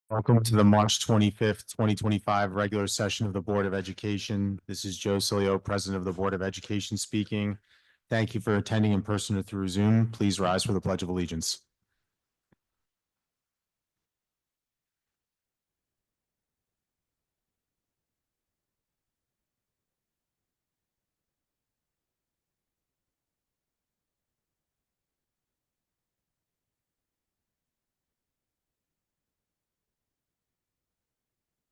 Welcome to the March 25th, 2025 regular session of the Board of Education. This is Joe Cilio, President of the Board of Education speaking. Thank you for attending in person or through Zoom. Please rise for the Pledge of Allegiance.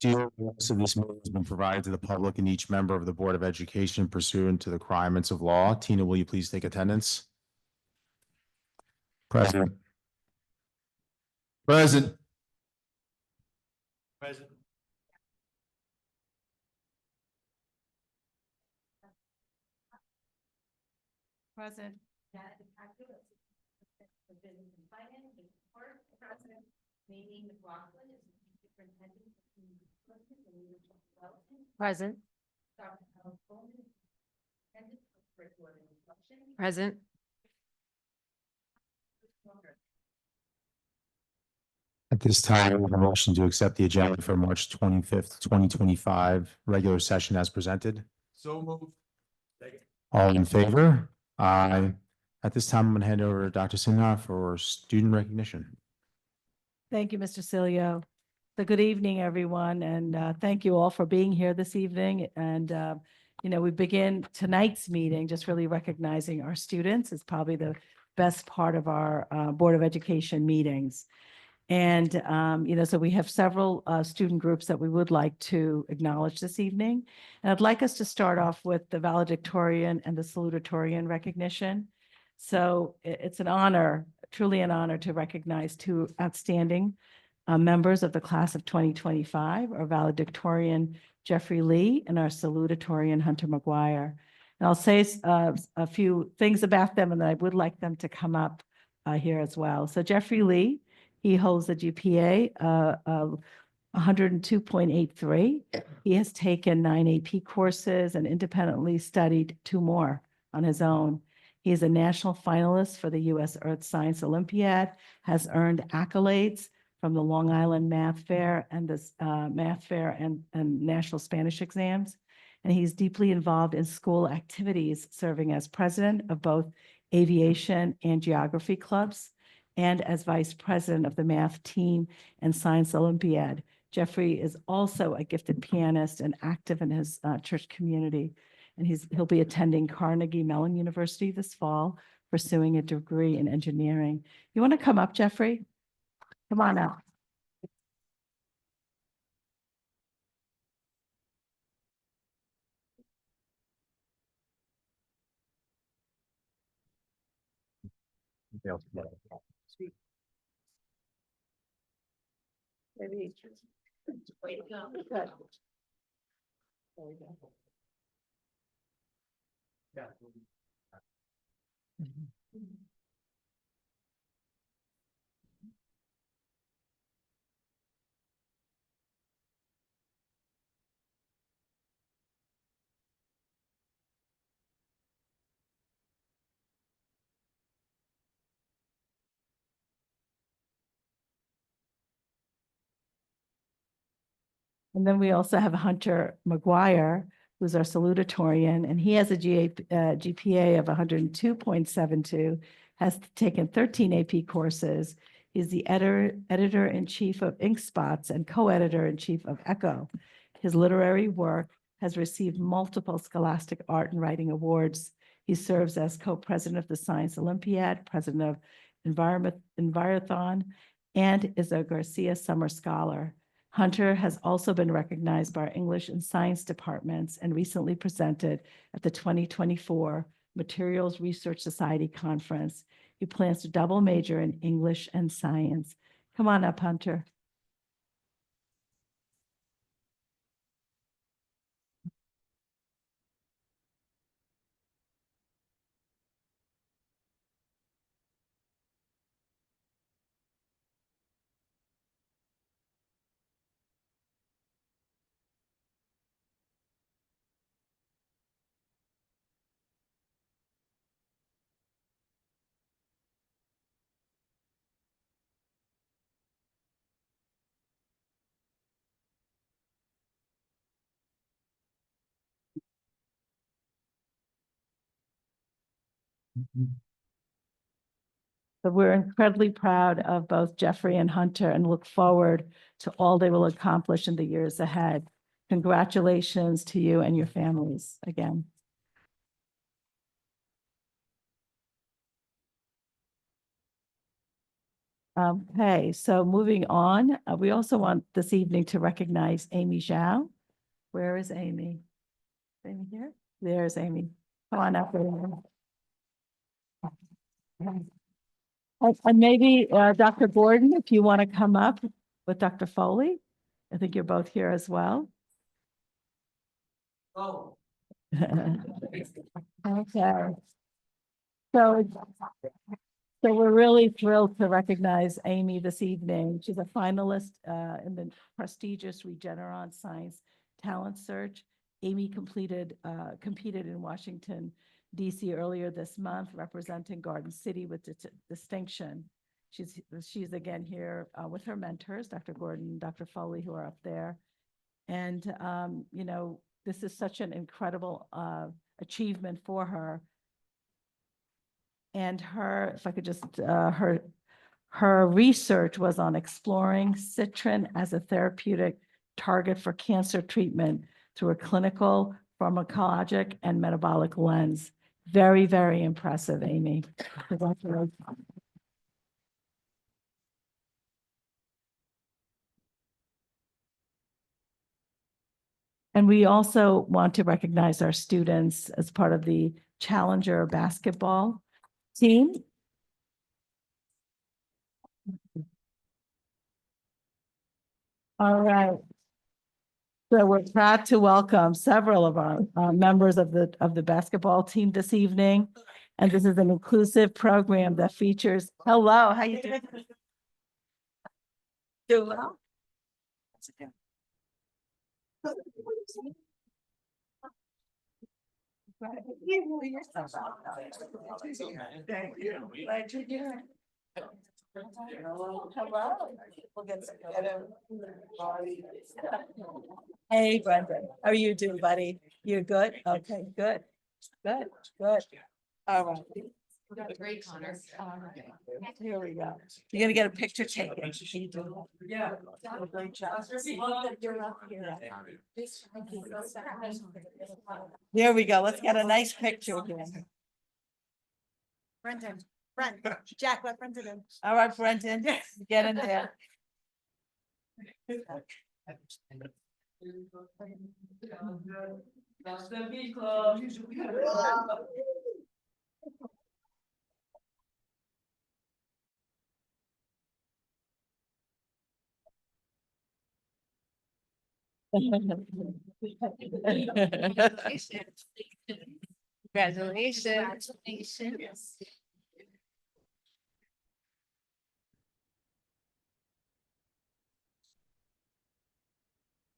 Due notice of this meeting has been provided to the public and each member of the Board of Education pursuant to the requirements of law. Tina, will you please take attendance? Present. Present. Present. Present. President. Nadine McLaughlin is superintendent of leadership development. Present. Dr. Helen Coleman, superintendent of curriculum and instruction. Present. At this time, we have a motion to accept the agenda for March 25th, 2025 regular session as presented. So moved. Second. All in favor? Aye. At this time, I'm going to hand over to Dr. Sinha for student recognition. Thank you, Mr. Cilio. So good evening, everyone, and thank you all for being here this evening. And, we begin tonight's meeting just really recognizing our students. It's probably the best part of our Board of Education meetings. And, so we have several student groups that we would like to acknowledge this evening. And I'd like us to start off with the valedictorian and the salutatorian recognition. So it's an honor, truly an honor to recognize two outstanding members of the class of 2025, our valedictorian Jeffrey Lee and our salutatorian Hunter McGuire. And I'll say a few things about them, and then I would like them to come up here as well. So Jeffrey Lee, he holds a GPA of 102.83. He has taken 9 AP courses and independently studied 2 more on his own. He is a national finalist for the U.S. Earth Science Olympiad, has earned accolades from the Long Island Math Fair and the Math Fair and National Spanish exams. And he's deeply involved in school activities, serving as president of both aviation and geography clubs, and as vice president of the math team and science Olympiad. Jeffrey is also a gifted pianist and active in his church community. And he'll be attending Carnegie Mellon University this fall, pursuing a degree in engineering. You want to come up, Jeffrey? Come on up. Maybe. Way to go. Good. There we go. Yeah. And then we also have Hunter McGuire, who's our salutatorian, and he has a GPA of 102.72, has taken 13 AP courses. He's the editor-in-chief of Ink Spots and co-editor-in-chief of Echo. His literary work has received multiple Scholastic Art and Writing Awards. He serves as co-president of the Science Olympiad, president of Envirothon, and is a Garcia Summer Scholar. Hunter has also been recognized by our English and Science departments and recently presented at the 2024 Materials Research Society Conference. He plans to double major in English and Science. Come on up, Hunter. So we're incredibly proud of both Jeffrey and Hunter and look forward to all they will accomplish in the years ahead. Congratulations to you and your families again. Okay, so moving on, we also want this evening to recognize Amy Zhao. Where is Amy? Amy here? There's Amy. Come on up. Amy. And maybe Dr. Gordon, if you want to come up with Dr. Foley. I think you're both here as well. Oh. Okay. So we're really thrilled to recognize Amy this evening. She's a finalist in the prestigious Regeneron Science Talent Search. Amy competed in Washington, DC earlier this month, representing Garden City with distinction. She's again here with her mentors, Dr. Gordon and Dr. Foley, who are up there. And, you know, this is such an incredible achievement for her. And her, if I could just, her research was on exploring citrin as a therapeutic target for cancer treatment through a clinical, pharmacologic, and metabolic lens. Very, very impressive, Amy. Congratulations. And we also want to recognize our students as part of the Challenger basketball team. All right. So we're proud to welcome several of our members of the basketball team this evening. And this is an inclusive program that features, hello, how you doing? Doing well? Thank you. Glad you're here. Hello. We'll get Hey, Brendan, how are you doing, buddy? You're good? Okay, good. Good. All right. Great, Connor. Here we go. You're gonna get a picture taken. Yeah. Great job. Here we go. Let's get a nice picture here. Brent, Jack, let Brendan in. All right, Brendan, get in there. That's the B club. Congratulations.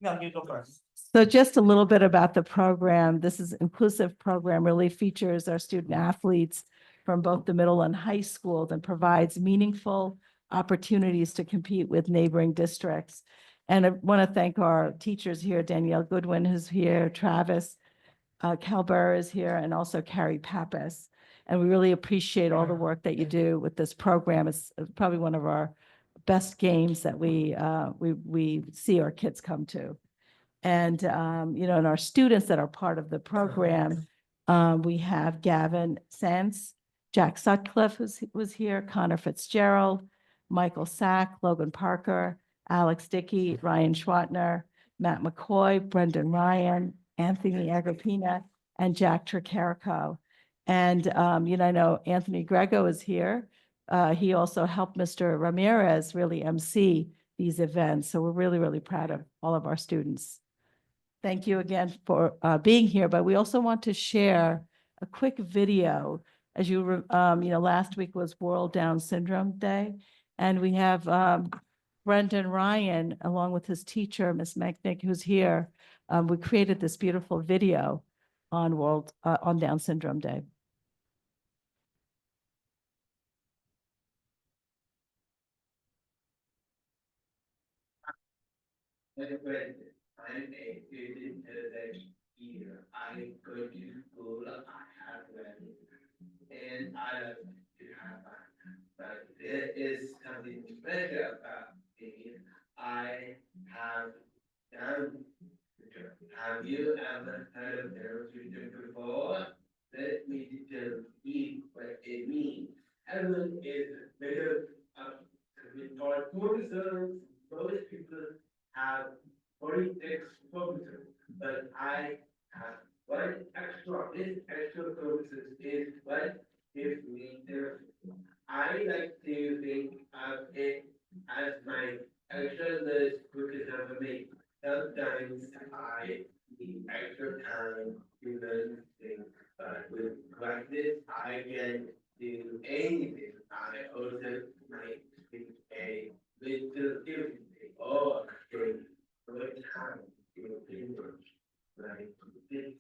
No, you go first. So just a little bit about the program. This is inclusive program, really features our student athletes from both the middle and high schools and provides meaningful opportunities to compete with neighboring districts. And I want to thank our teachers here, Danielle Goodwin, who's here, Travis Calber is here, and also Carrie Pappas. And we really appreciate all the work that you do with this program. It's probably one of our best games that we see our kids come to. And, you know, and our students that are part of the program, we have Gavin Sands, Jack Sutcliffe, was here, Connor Fitzgerald, Michael Sack, Logan Parker, Alex Dickey, Ryan Schwartner, Matt McCoy, Brendan Ryan, Anthony Agrippina, and Jack Tricarico. And, you know, I know Anthony Grego is here. He also helped Mr. Ramirez really MC these events. So we're really, really proud of all of our students. Thank you again for being here, but we also want to share a quick video. As you know, last week was World Down Syndrome Day, and we have Brendan Ryan, along with his teacher, Miss Megnick, who's here. We created this beautiful video on on Down Syndrome Day. I'm a student that year. I go to school. I have and I love to have fun. But there is something special about me. I have done. Have you ever heard of Zarathustra before? Let me tell you what it means. Heaven is better. We taught Buddhism. Most people have 46 purposes, but I have one extra. This extra purposes is what gives me the. I like to think of it as my extra list Buddhism for me. Sometimes I need extra time to learn things, but with practice, I can do anything. I also might speak a little differently or take more time to English, like this,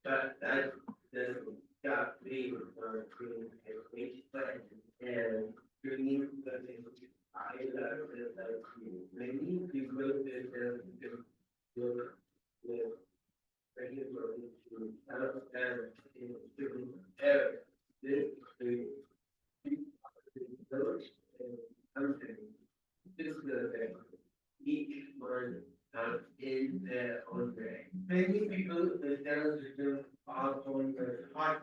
but that doesn't stop me from being a great friend and bringing the things I love and like you. Many people that work with regularly to help them in different areas. This is those and something. This is the thing. Each one has in their own way. Many people with Down syndrome are on the hot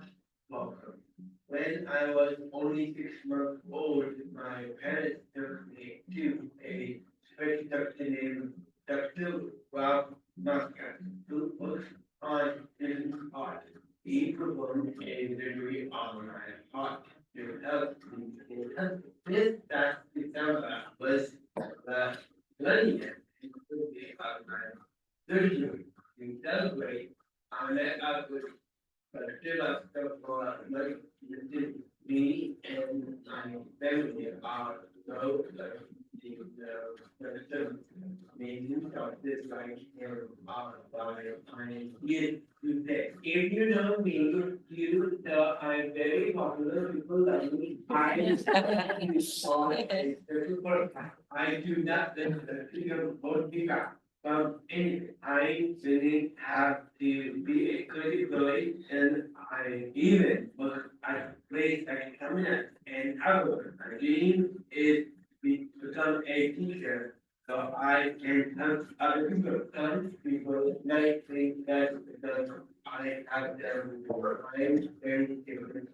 welcome. When I was only 6 months old, my parents took me to a special doctor named Dr. Rob Muscat, who was on his heart. He performed a surgery on my heart to help me. This past December was the 20th of my surgery. To celebrate, I met up with still for like me and my family are so the meaning of this like here are by I need to say. If you know me, you know I'm very popular. People like me. I do not let the figure both be back. Anyway, I didn't have to be a critical and I even was at place like cabinet and however, my dream is to become a teacher. So I can help other people, some people might think that because I have them before, I'm very different.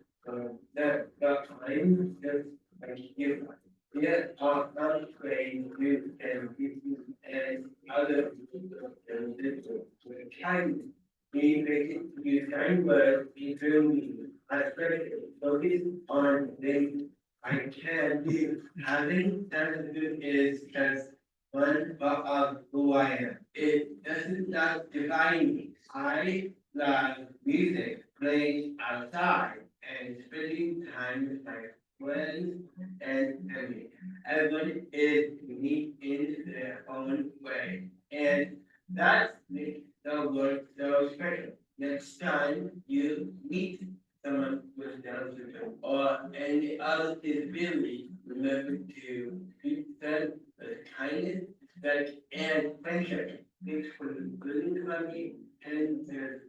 That, but I'm just like you. Yet, I'm praying you and people and other people and this with kindness. Be making use kind words, be truly, especially focus on things I can do. Having sensitive is just one part of who I am. It doesn't not define me. I love music, playing outside, and spending time with my friends and family. Everyone is unique in their own way, and that makes the world so special. Next time you meet someone with Down syndrome or any other disability, remember to treat them with kindness, respect, and friendship. Thanks for listening to me and their.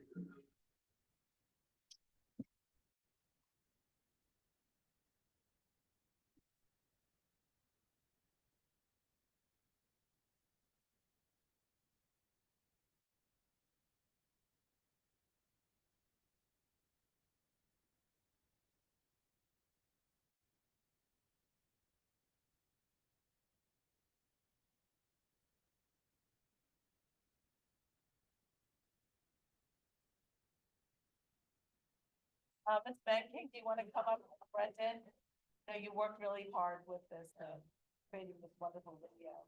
Ms. Banking, do you want to come up, Brendan? No, you worked really hard with this, creating this wonderful video.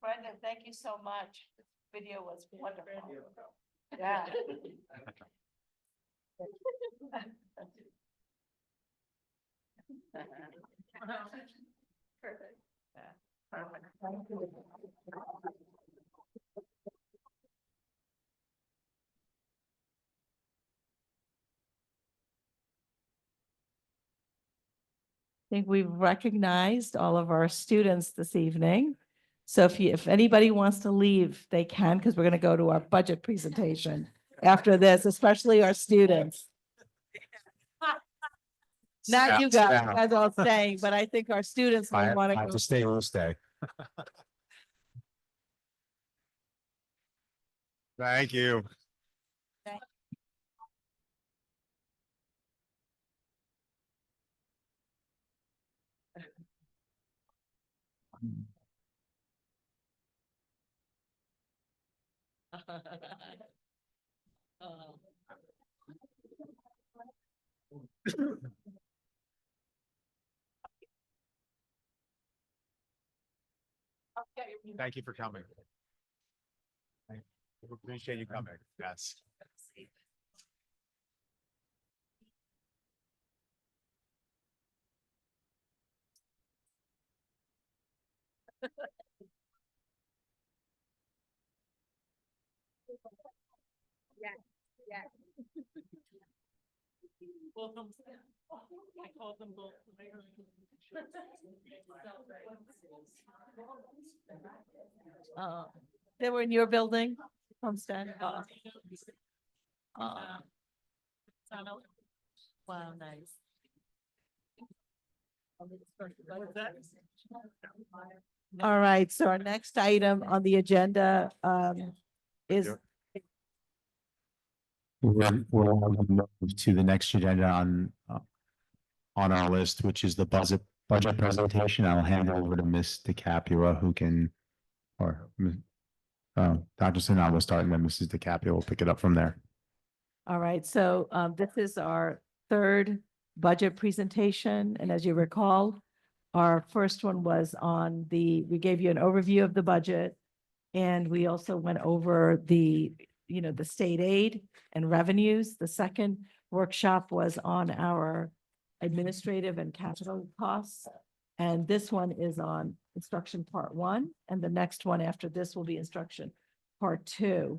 Brendan, thank you so much. This video was wonderful. Yeah. Perfect. Yeah, perfect. Thank you. I think we've recognized all of our students this evening. So if anybody wants to leave, they can, because we're going to go to our budget presentation. after this, especially our students. Not you guys, you guys all staying, but I think our students may want to go. stay, we'll stay. Thank you. Thank you for coming. We appreciate you coming. Yes. They were in your building, Homestead? Wow, nice. All right, so our next item on the agenda is, We're on the move to the next agenda on our list, which is the budget presentation. I'll hand it over to Ms. DeCapua, who can, or Dr. Sinal will start, and then Mrs. DeCapua will pick it up from there. all right, so this is our third budget presentation, and as you recall, our first one was on we gave you an overview of the budget, and we also went over the state aid and revenues. The second workshop was on our administrative and capital costs. And this one is on instruction part 1, and the next one after this will be instruction part 2.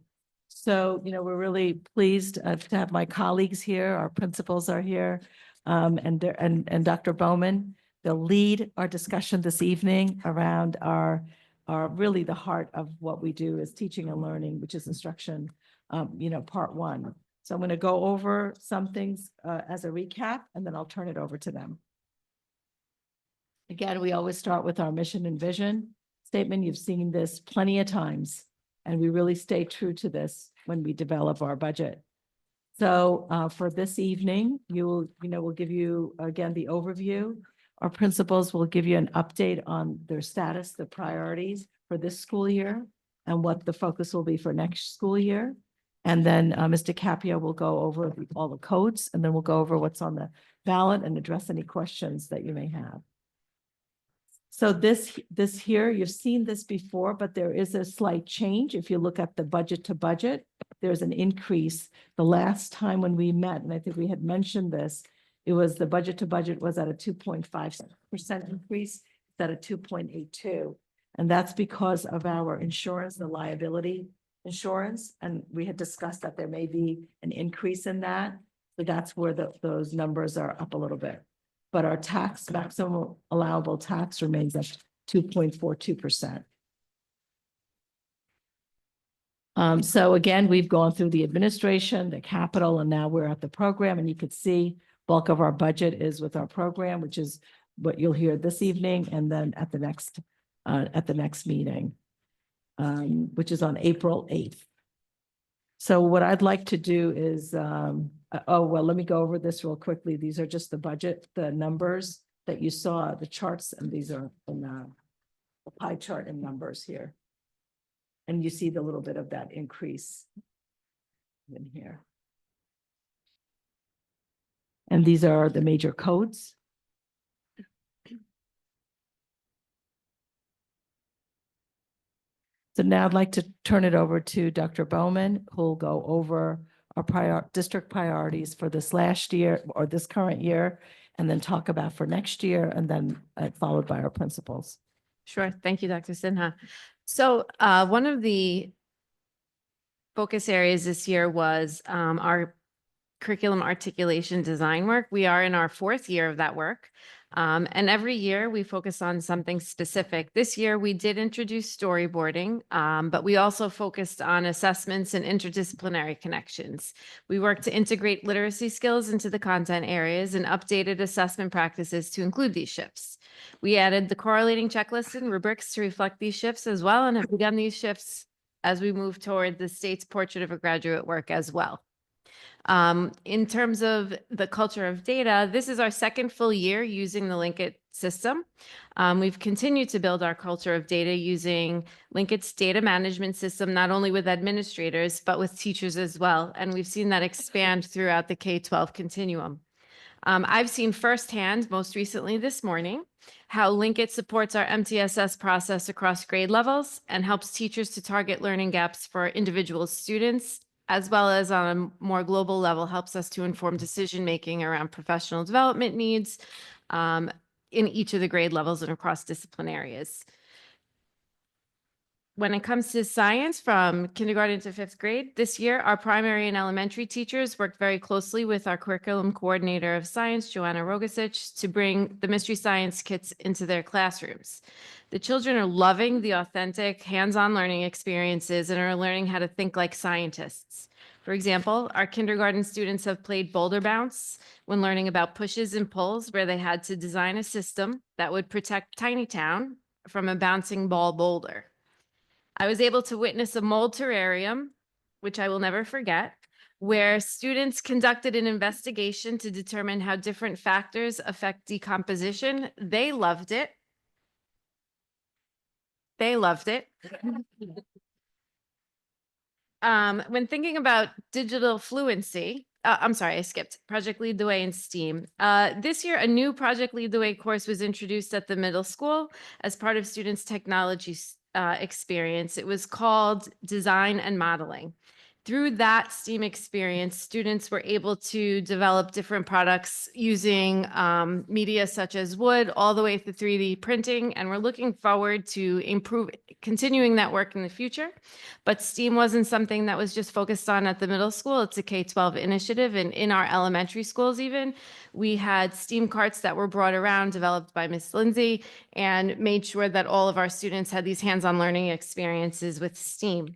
So, we're really pleased to have my colleagues here. Our principals are here, and Dr. Bowman. They'll lead our discussion this evening around our really the heart of what we do is teaching and learning, which is instruction, part 1. So I'm going to go over some things as a recap, and then I'll turn it over to them. Again, we always start with our mission and vision statement. You've seen this plenty of times, and we really stay true to this when we develop our budget. So for this evening, we'll give you again the overview. Our principals will give you an update on their status, the priorities for this school year, and what the focus will be for next school year. And then Mr. Capia will go over all the codes, and then we'll go over what's on the ballot and address any questions that you may have. So this here, you've seen this before, but there is a slight change. If you look at the budget to budget, there's an increase. The last time when we met, and I think we had mentioned this, it was the budget to budget was at a 2.5% increase, instead of 2.82. And that's because of our insurance, the liability insurance. And we had discussed that there may be an increase in that. So that's where those numbers are up a little bit. But our maximum allowable tax remains at 2.42%. So again, we've gone through the administration, the capital, and now we're at the program, and you could see bulk of our budget is with our program, which is what you'll hear this evening, and then at the next meeting, which is on April 8th. So what I'd like to do is, let me go over this real quickly. These are just the budget, the numbers that you saw, the charts, and these are in the pie chart and numbers here. And you see the little bit of that increase in here. And these are the major codes. So now I'd like to turn it over to Dr. Bowman, who'll go over our district priorities for this last year or this current year, and then talk about for next year, and then followed by our principals. Sure. Thank you, Dr. Sinha. So one of the focus areas this year was our curriculum articulation design work. We are in our 4th year of that work. And every year we focus on something specific. This year we did introduce storyboarding, but we also focused on assessments and interdisciplinary connections. We worked to integrate literacy skills into the content areas and updated assessment practices to include these shifts. We added the correlating checklists and rubrics to reflect these shifts as well, and have begun these shifts as we move toward the state's portrait of a graduate work as well. In terms of the culture of data, this is our second full year using the Linkit system. We've continued to build our culture of data using Linkit's data management system, not only with administrators, but with teachers as well. And we've seen that expand throughout the K-12 continuum. I've seen firsthand, most recently this morning, how Linkit supports our MTSS process across grade levels and helps teachers to target learning gaps for individual students, as well as on a more global level, helps us to inform decision-making around professional development needs in each of the grade levels and across discipline areas. When it comes to science from kindergarten to fifth grade, this year, our primary and elementary teachers worked very closely with our curriculum coordinator of science, Joanna Rogasic, to bring the mystery science kits into their classrooms. The children are loving the authentic hands-on learning experiences and are learning how to think like scientists. For example, our kindergarten students have played boulder bounce when learning about pushes and pulls, where they had to design a system that would protect Tiny Town from a bouncing ball boulder. I was able to witness a mold terrarium, which I will never forget, where students conducted an investigation to determine how different factors affect decomposition. They loved it. They loved it. When thinking about digital fluency, I'm sorry, I skipped Project Lead the Way in STEAM. This year, a new Project Lead the Way course was introduced at the middle school as part of students' technology experience. It was called Design and Modeling. Through that STEAM experience, students were able to develop different products using media such as wood, all the way through 3D printing, and we're looking forward to continuing that work in the future. But STEAM wasn't something that was just focused on at the middle school. It's a K-12 initiative, and in our elementary schools even, we had STEAM carts that were brought around, developed by Ms. Lindsay, and made sure that all of our students had these hands-on learning experiences with STEAM.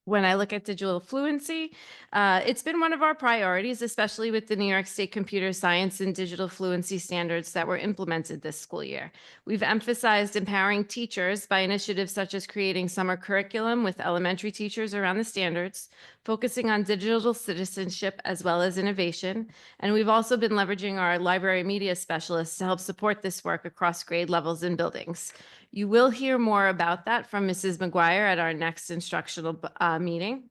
When I look at digital fluency, it's been one of our priorities, especially with the New York State Computer Science and Digital Fluency standards that were implemented this school year. We've emphasized empowering teachers by initiatives such as creating summer curriculum with elementary teachers around the standards, focusing on digital citizenship as well as innovation. And we've also been leveraging our library media specialists to help support this work across grade levels and buildings. You will hear more about that from Mrs. McGuire at our next instructional meeting.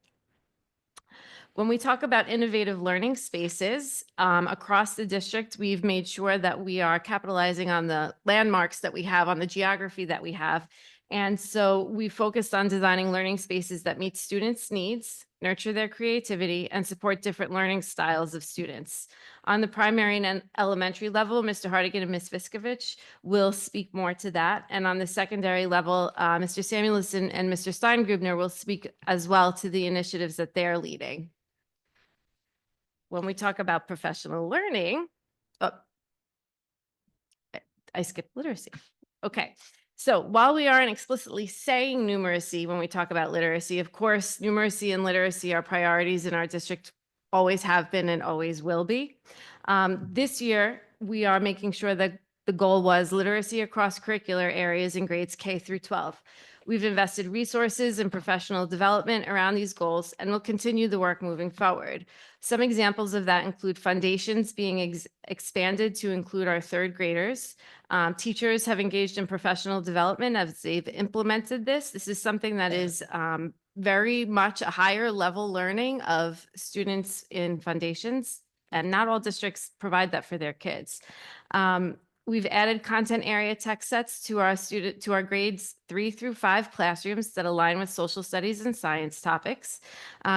When we talk about innovative learning spaces across the district, we've made sure that we are capitalizing on the landmarks that we have, on the geography that we have. And so we focused on designing learning spaces that meet students' needs, nurture their creativity, and support different learning styles of students. On the primary and elementary level, Mr. Hardigan and Ms. Viskovich will speak more to that. And on the secondary level, Mr. Samuelson and Mr. Steingrubner will speak as well to the initiatives that they're leading. When we talk about professional learning, I skipped literacy. Okay. So while we aren't explicitly saying numeracy when we talk about literacy, of course, numeracy and literacy are priorities in our district, always have been and always will be. This year, we are making sure that the goal was literacy across curricular areas in grades K through 12. We've invested resources and professional development around these goals and will continue the work moving forward. Some examples of that include foundations being expanded to include our third graders. Teachers have engaged in professional development as they've implemented this. This is something that is very much a higher level learning of students in foundations, and not all districts provide that for their kids. We've added content area text sets to our grades 3 through 5 classrooms that align with social studies and science topics.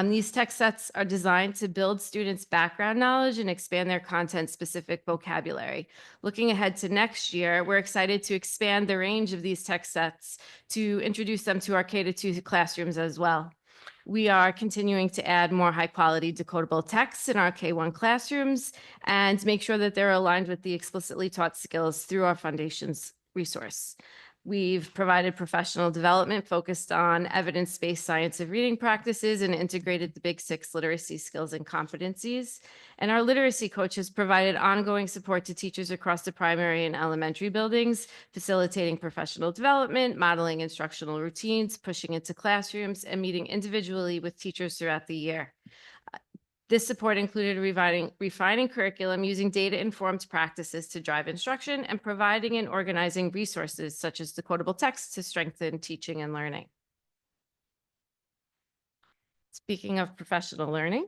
These text sets are designed to build students' background knowledge and expand their content-specific vocabulary. Looking ahead to next year, we're excited to expand the range of these text sets to introduce them to our K-2 classrooms as well. We are continuing to add more high-quality decodable texts in our K-1 classrooms and make sure that they're aligned with the explicitly taught skills through our Foundations resource. We've provided professional development focused on evidence-based science of reading practices and integrated the Big Six literacy skills and competencies. And our literacy coach has provided ongoing support to teachers across the primary and elementary buildings, facilitating professional development, modeling instructional routines, pushing into classrooms, and meeting individually with teachers throughout the year. This support included refining curriculum using data-informed practices to drive instruction and providing and organizing resources such as decodable text to strengthen teaching and learning. Speaking of professional learning,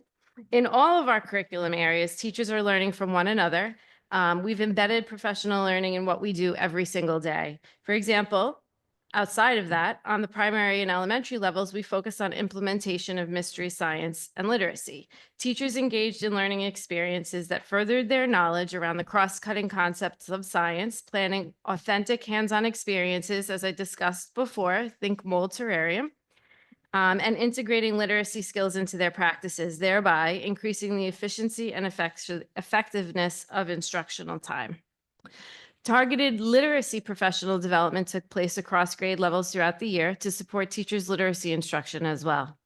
in all of our curriculum areas, teachers are learning from one another. We've embedded professional learning in what we do every single day. For example, outside of that, on the primary and elementary levels, we focus on implementation of mystery science and literacy. Teachers engaged in learning experiences that furthered their knowledge around the cross-cutting concepts of science, planning authentic hands-on experiences, as I discussed before, think mold terrarium, and integrating literacy skills into their practices, thereby increasing the efficiency and effectiveness of instructional time. Targeted literacy professional development took place across grade levels throughout the year to support teachers' literacy instruction as well.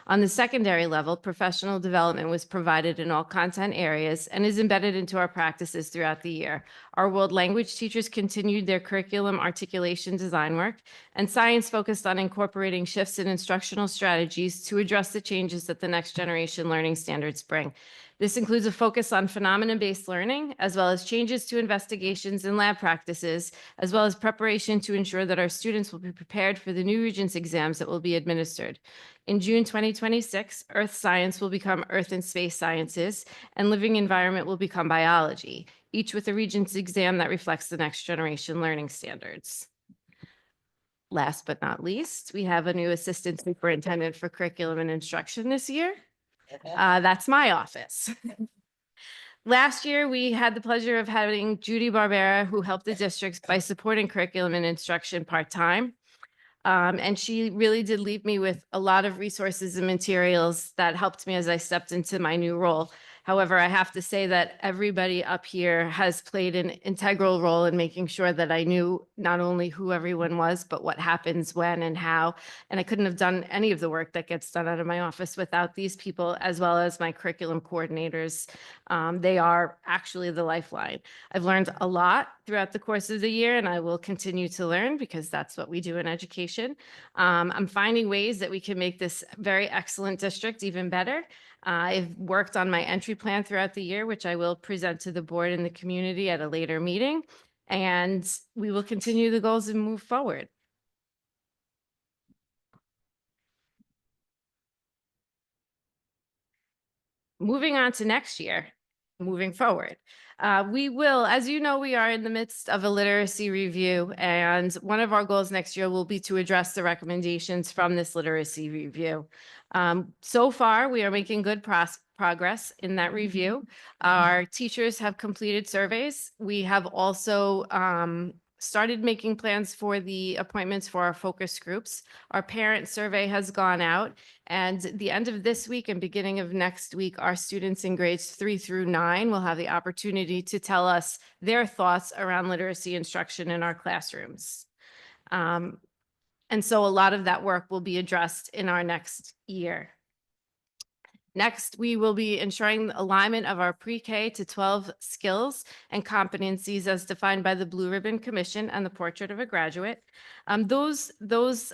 On the secondary level, professional development was provided in all content areas and is embedded into our practices throughout the year. Our world language teachers continued their curriculum articulation design work, and science focused on incorporating shifts in instructional strategies to address the changes that the next generation learning standards bring. This includes a focus on phenomenon-based learning, as well as changes to investigations and lab practices, as well as preparation to ensure that our students will be prepared for the new Regents exams that will be administered. In June 2026, Earth Science will become Earth and Space Sciences, and Living Environment will become Biology, each with a Regents exam that reflects the next generation learning standards. Last but not least, we have a new Assistant Superintendent for Curriculum and Instruction this year. That's my office. Last year, we had the pleasure of having Judy Barbera, who helped the districts by supporting curriculum and instruction part-time. And she really did leave me with a lot of resources and materials that helped me as I stepped into my new role. However, I have to say that everybody up here has played an integral role in making sure that I knew not only who everyone was, but what happens when and how. And I couldn't have done any of the work that gets done out of my office without these people, as well as my curriculum coordinators. They are actually the lifeline. I've learned a lot throughout the course of the year, and I will continue to learn because that's what we do in education. I'm finding ways that we can make this very excellent district even better. I've worked on my entry plan throughout the year, which I will present to the board and the community at a later meeting, and we will continue the goals and move forward. Moving on to next year, moving forward. We will, as you know, we are in the midst of a literacy review, and one of our goals next year will be to address the recommendations from this literacy review. So far, we are making good progress in that review. Our teachers have completed surveys. We have also started making plans for the appointments for our focus groups. Our parent survey has gone out, and the end of this week and beginning of next week, our students in grades 3 through 9 will have the opportunity to tell us their thoughts around literacy instruction in our classrooms. And so a lot of that work will be addressed in our next year. Next, we will be ensuring the alignment of our pre-K to 12 skills and competencies as defined by the Blue Ribbon Commission and the Portrait of a Graduate. Those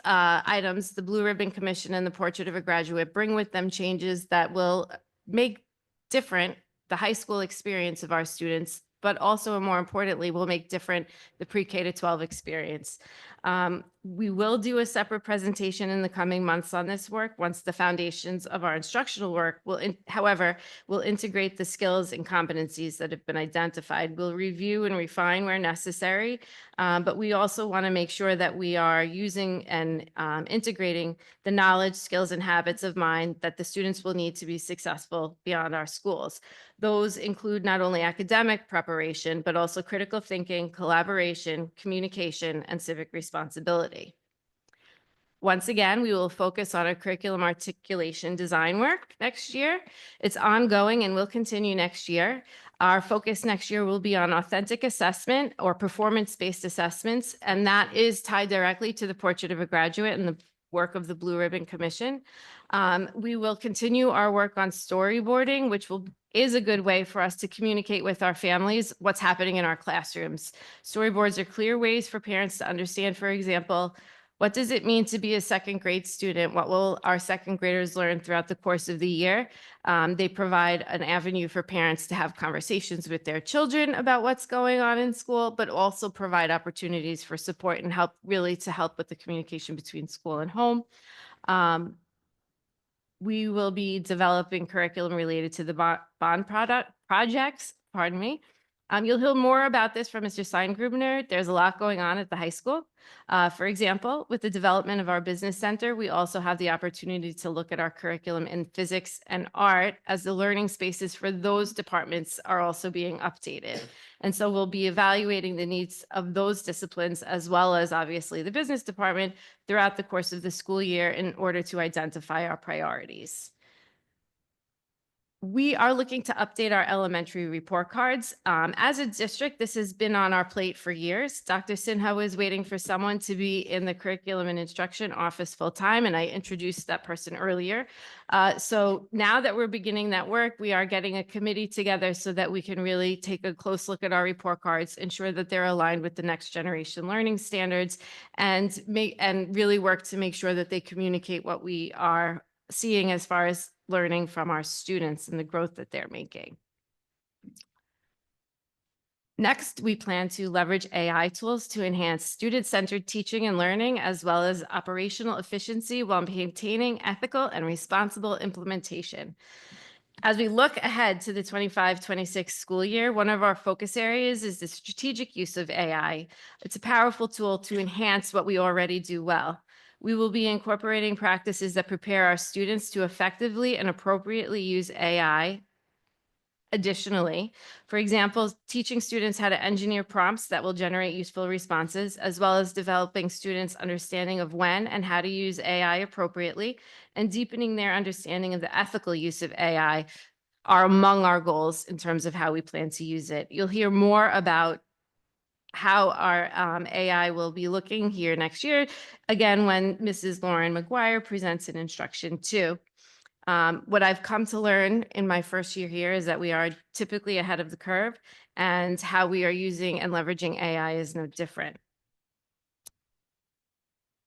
items, the Blue Ribbon Commission and the Portrait of a Graduate, bring with them changes that will make different the high school experience of our students, but also, and more importantly, will make different the pre-K to 12 experience. We will do a separate presentation in the coming months on this work once the foundations of our instructional work will integrate the skills and competencies that have been identified. We'll review and refine where necessary, but we also want to make sure that we are using and integrating the knowledge, skills, and habits of mind that the students will need to be successful beyond our schools. Those include not only academic preparation, but also critical thinking, collaboration, communication, and civic responsibility. Once again, we will focus on our curriculum articulation design work next year. It's ongoing and will continue next year. Our focus next year will be on authentic assessment or performance-based assessments, and that is tied directly to the Portrait of a Graduate and the work of the Blue Ribbon Commission. We will continue our work on storyboarding, which is a good way for us to communicate with our families what's happening in our classrooms. Storyboards are clear ways for parents to understand, for example, what does it mean to be a second grade student? What will our second graders learn throughout the course of the year? They provide an avenue for parents to have conversations with their children about what's going on in school, but also provide opportunities for support and help with the communication between school and home. We will be developing curriculum related to the bond projects, pardon me. You'll hear more about this from Mr. Steingrubner. There's a lot going on at the high school. For example, with the development of our business center, we also have the opportunity to look at our curriculum in physics and art as the learning spaces for those departments are also being updated. And so we'll be evaluating the needs of those disciplines as well as obviously the business department throughout the course of the school year in order to identify our priorities. We are looking to update our elementary report cards. As a district, this has been on our plate for years. Dr. Sinha was waiting for someone to be in the curriculum and instruction office full-time, and I introduced that person earlier. So now that we're beginning that work, we are getting a committee together so that we can really take a close look at our report cards, ensure that they're aligned with the next generation learning standards, and really work to make sure that they communicate what we are seeing as far as learning from our students and the growth that they're making. Next, we plan to leverage AI tools to enhance student-centered teaching and learning, as well as operational efficiency while maintaining ethical and responsible implementation. As we look ahead to the 25-26 school year, one of our focus areas is the strategic use of AI. It's a powerful tool to enhance what we already do well. We will be incorporating practices that prepare our students to effectively and appropriately use AI. Additionally, for example, teaching students how to engineer prompts that will generate useful responses, as well as developing students' understanding of when and how to use AI appropriately, and deepening their understanding of the ethical use of AI are among our goals in terms of how we plan to use it. You'll hear more about how our AI will be looking here next year, again, when Mrs. Lauren McGuire presents an instruction too. What I've come to learn in my first year here is that we are typically ahead of the curve, and how we are using and leveraging AI is no different.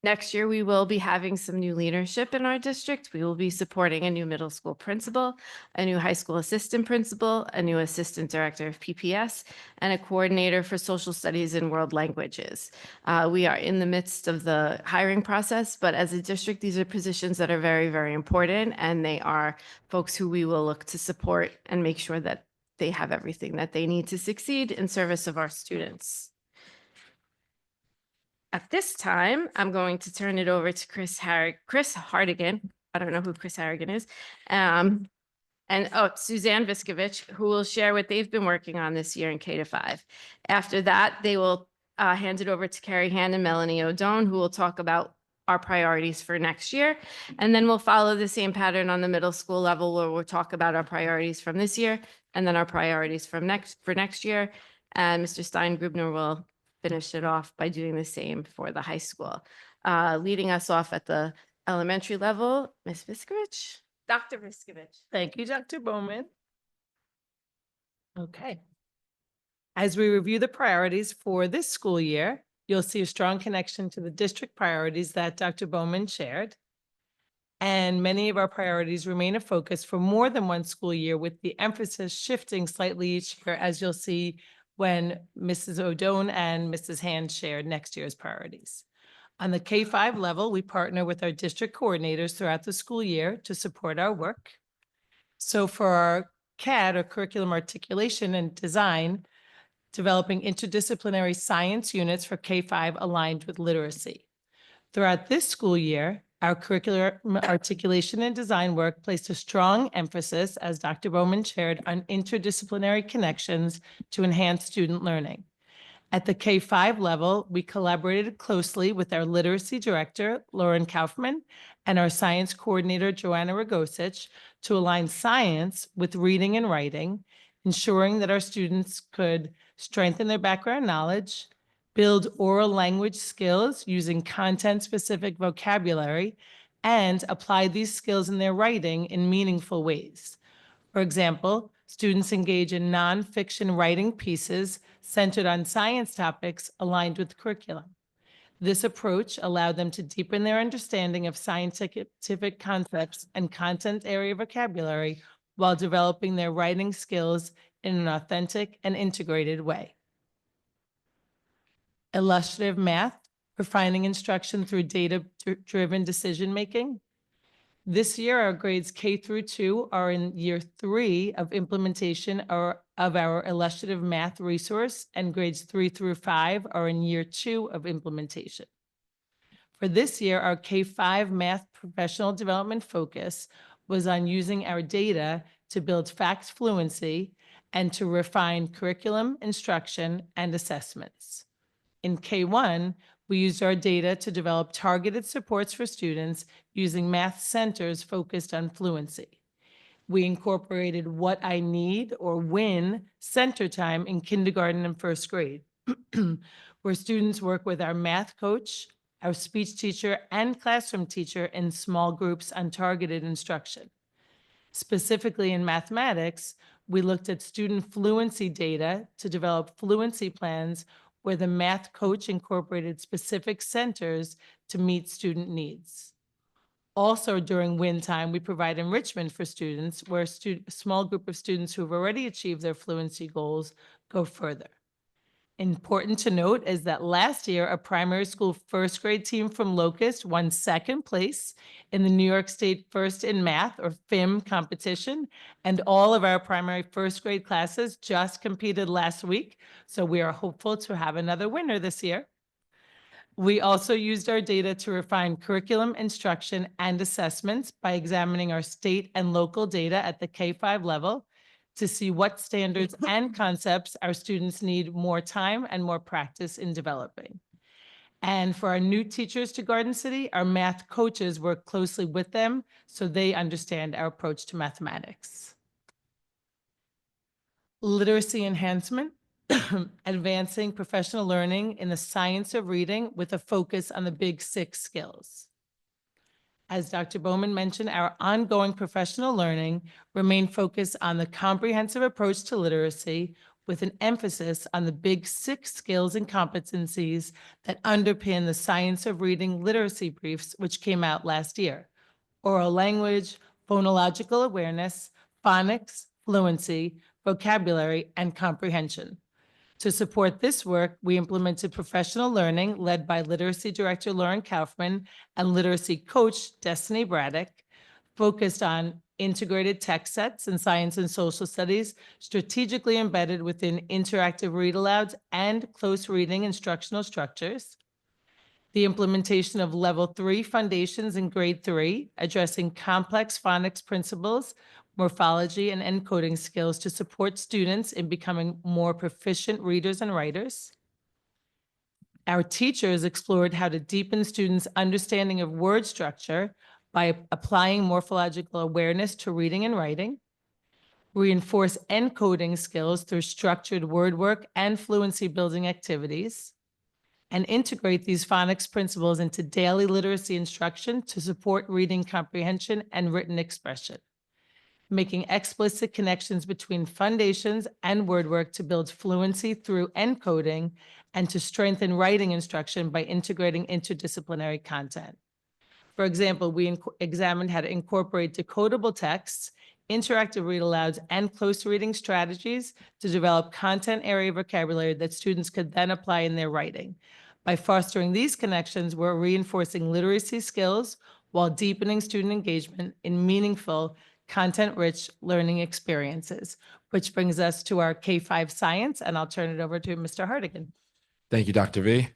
Next year, we will be having some new leadership in our district. We will be supporting a new middle school principal, a new high school assistant principal, a new assistant director of PPS, and a coordinator for social studies and world languages. We are in the midst of the hiring process, but as a district, these are positions that are very, very important, and they are folks who we will look to support and make sure that they have everything that they need to succeed in service of our students. At this time, I'm going to turn it over to Chris Hardigan. I don't know who Chris Hardigan is. And Suzanne Viskovich, who will share what they've been working on this year in K-5. After that, they will hand it over to Carrie Hand and Melanie O'Done, who will talk about our priorities for next year. And then we'll follow the same pattern on the middle school level, where we'll talk about our priorities from this year and then our priorities for next year. And Mr. Steingrubner will finish it off by doing the same for the high school. Leading us off at the elementary level, Ms. Viskovich, Dr. Viskovich. Thank you, Dr. Bowman. Okay. As we review the priorities for this school year, you'll see a strong connection to the district priorities that Dr. Bowman shared. And many of our priorities remain a focus for more than one school year, with the emphasis shifting slightly each year, as you'll see when Mrs. O'Done and Mrs. Hand shared next year's priorities. On the K-5 level, we partner with our district coordinators throughout the school year to support our work. So for our CAD, or curriculum articulation and design, developing interdisciplinary science units for K-5 aligned with literacy. Throughout this school year, our curricular articulation and design work placed a strong emphasis, as Dr. Bowman shared, on interdisciplinary connections to enhance student learning. At the K-5 level, we collaborated closely with our literacy director, Lauren Kaufman, and our science coordinator, Joanna Ragosich, to align science with reading and writing, ensuring that our students could strengthen their background knowledge, build oral language skills using content-specific vocabulary, and apply these skills in their writing in meaningful ways. For example, students engage in nonfiction writing pieces centered on science topics aligned with curriculum. This approach allowed them to deepen their understanding of scientific concepts and content area vocabulary while developing their writing skills in an authentic and integrated way. Illustrative math, refining instruction through data-driven decision-making. This year, our grades K through 2 are in year 3 of implementation of our illustrative math resource, and grades 3 through 5 are in year 2 of implementation. For this year, our K-5 math professional development focus was on using our data to build facts fluency and to refine curriculum, instruction, and assessments. In K-1, we used our data to develop targeted supports for students using math centers focused on fluency. We incorporated What I Need or WIN center time in kindergarten and first grade, where students work with our math coach, our speech teacher, and classroom teacher in small groups on targeted instruction. Specifically in mathematics, we looked at student fluency data to develop fluency plans where the math coach incorporated specific centers to meet student needs. Also during WIN time, we provide enrichment for students where a small group of students who have already achieved their fluency goals go further. Important to note is that last year, a primary school first grade team from Locust won second place in the New York State First in Math or FIM competition. And all of our primary first grade classes just competed last week. So we are hopeful to have another winner this year. We also used our data to refine curriculum, instruction, and assessments by examining our state and local data at the K-5 level to see what standards and concepts our students need more time and more practice in developing. And for our new teachers to Garden City, our math coaches work closely with them so they understand our approach to mathematics. Literacy enhancement, advancing professional learning in the science of reading with a focus on the big 6 skills. As Dr. Bowman mentioned, our ongoing professional learning remained focused on the comprehensive approach to literacy with an emphasis on the big 6 skills and competencies that underpin the science of reading literacy briefs, which came out last year: oral language, phonological awareness, phonics, fluency, vocabulary, and comprehension. To support this work, we implemented professional learning led by Literacy Director Lauren Kaufman and Literacy Coach Destiny Braddock, focused on integrated text sets in science and social studies, strategically embedded within interactive read-alouds and close reading instructional structures. The implementation of Level 3 foundations in Grade 3, addressing complex phonics principles, morphology, and encoding skills to support students in becoming more proficient readers and writers. Our teachers explored how to deepen students' understanding of word structure by applying morphological awareness to reading and writing, reinforce encoding skills through structured word work and fluency building activities, and integrate these phonics principles into daily literacy instruction to support reading comprehension and written expression, making explicit connections between foundations and word work to build fluency through encoding and to strengthen writing instruction by integrating interdisciplinary content. For example, we examined how to incorporate decodable texts, interactive read-alouds, and close reading strategies to develop content area vocabulary that students could then apply in their writing. By fostering these connections, we're reinforcing literacy skills while deepening student engagement in meaningful, content-rich learning experiences, which brings us to our K-5 science, and I'll turn it over to Mr. Hardigan. Thank you, Dr. V.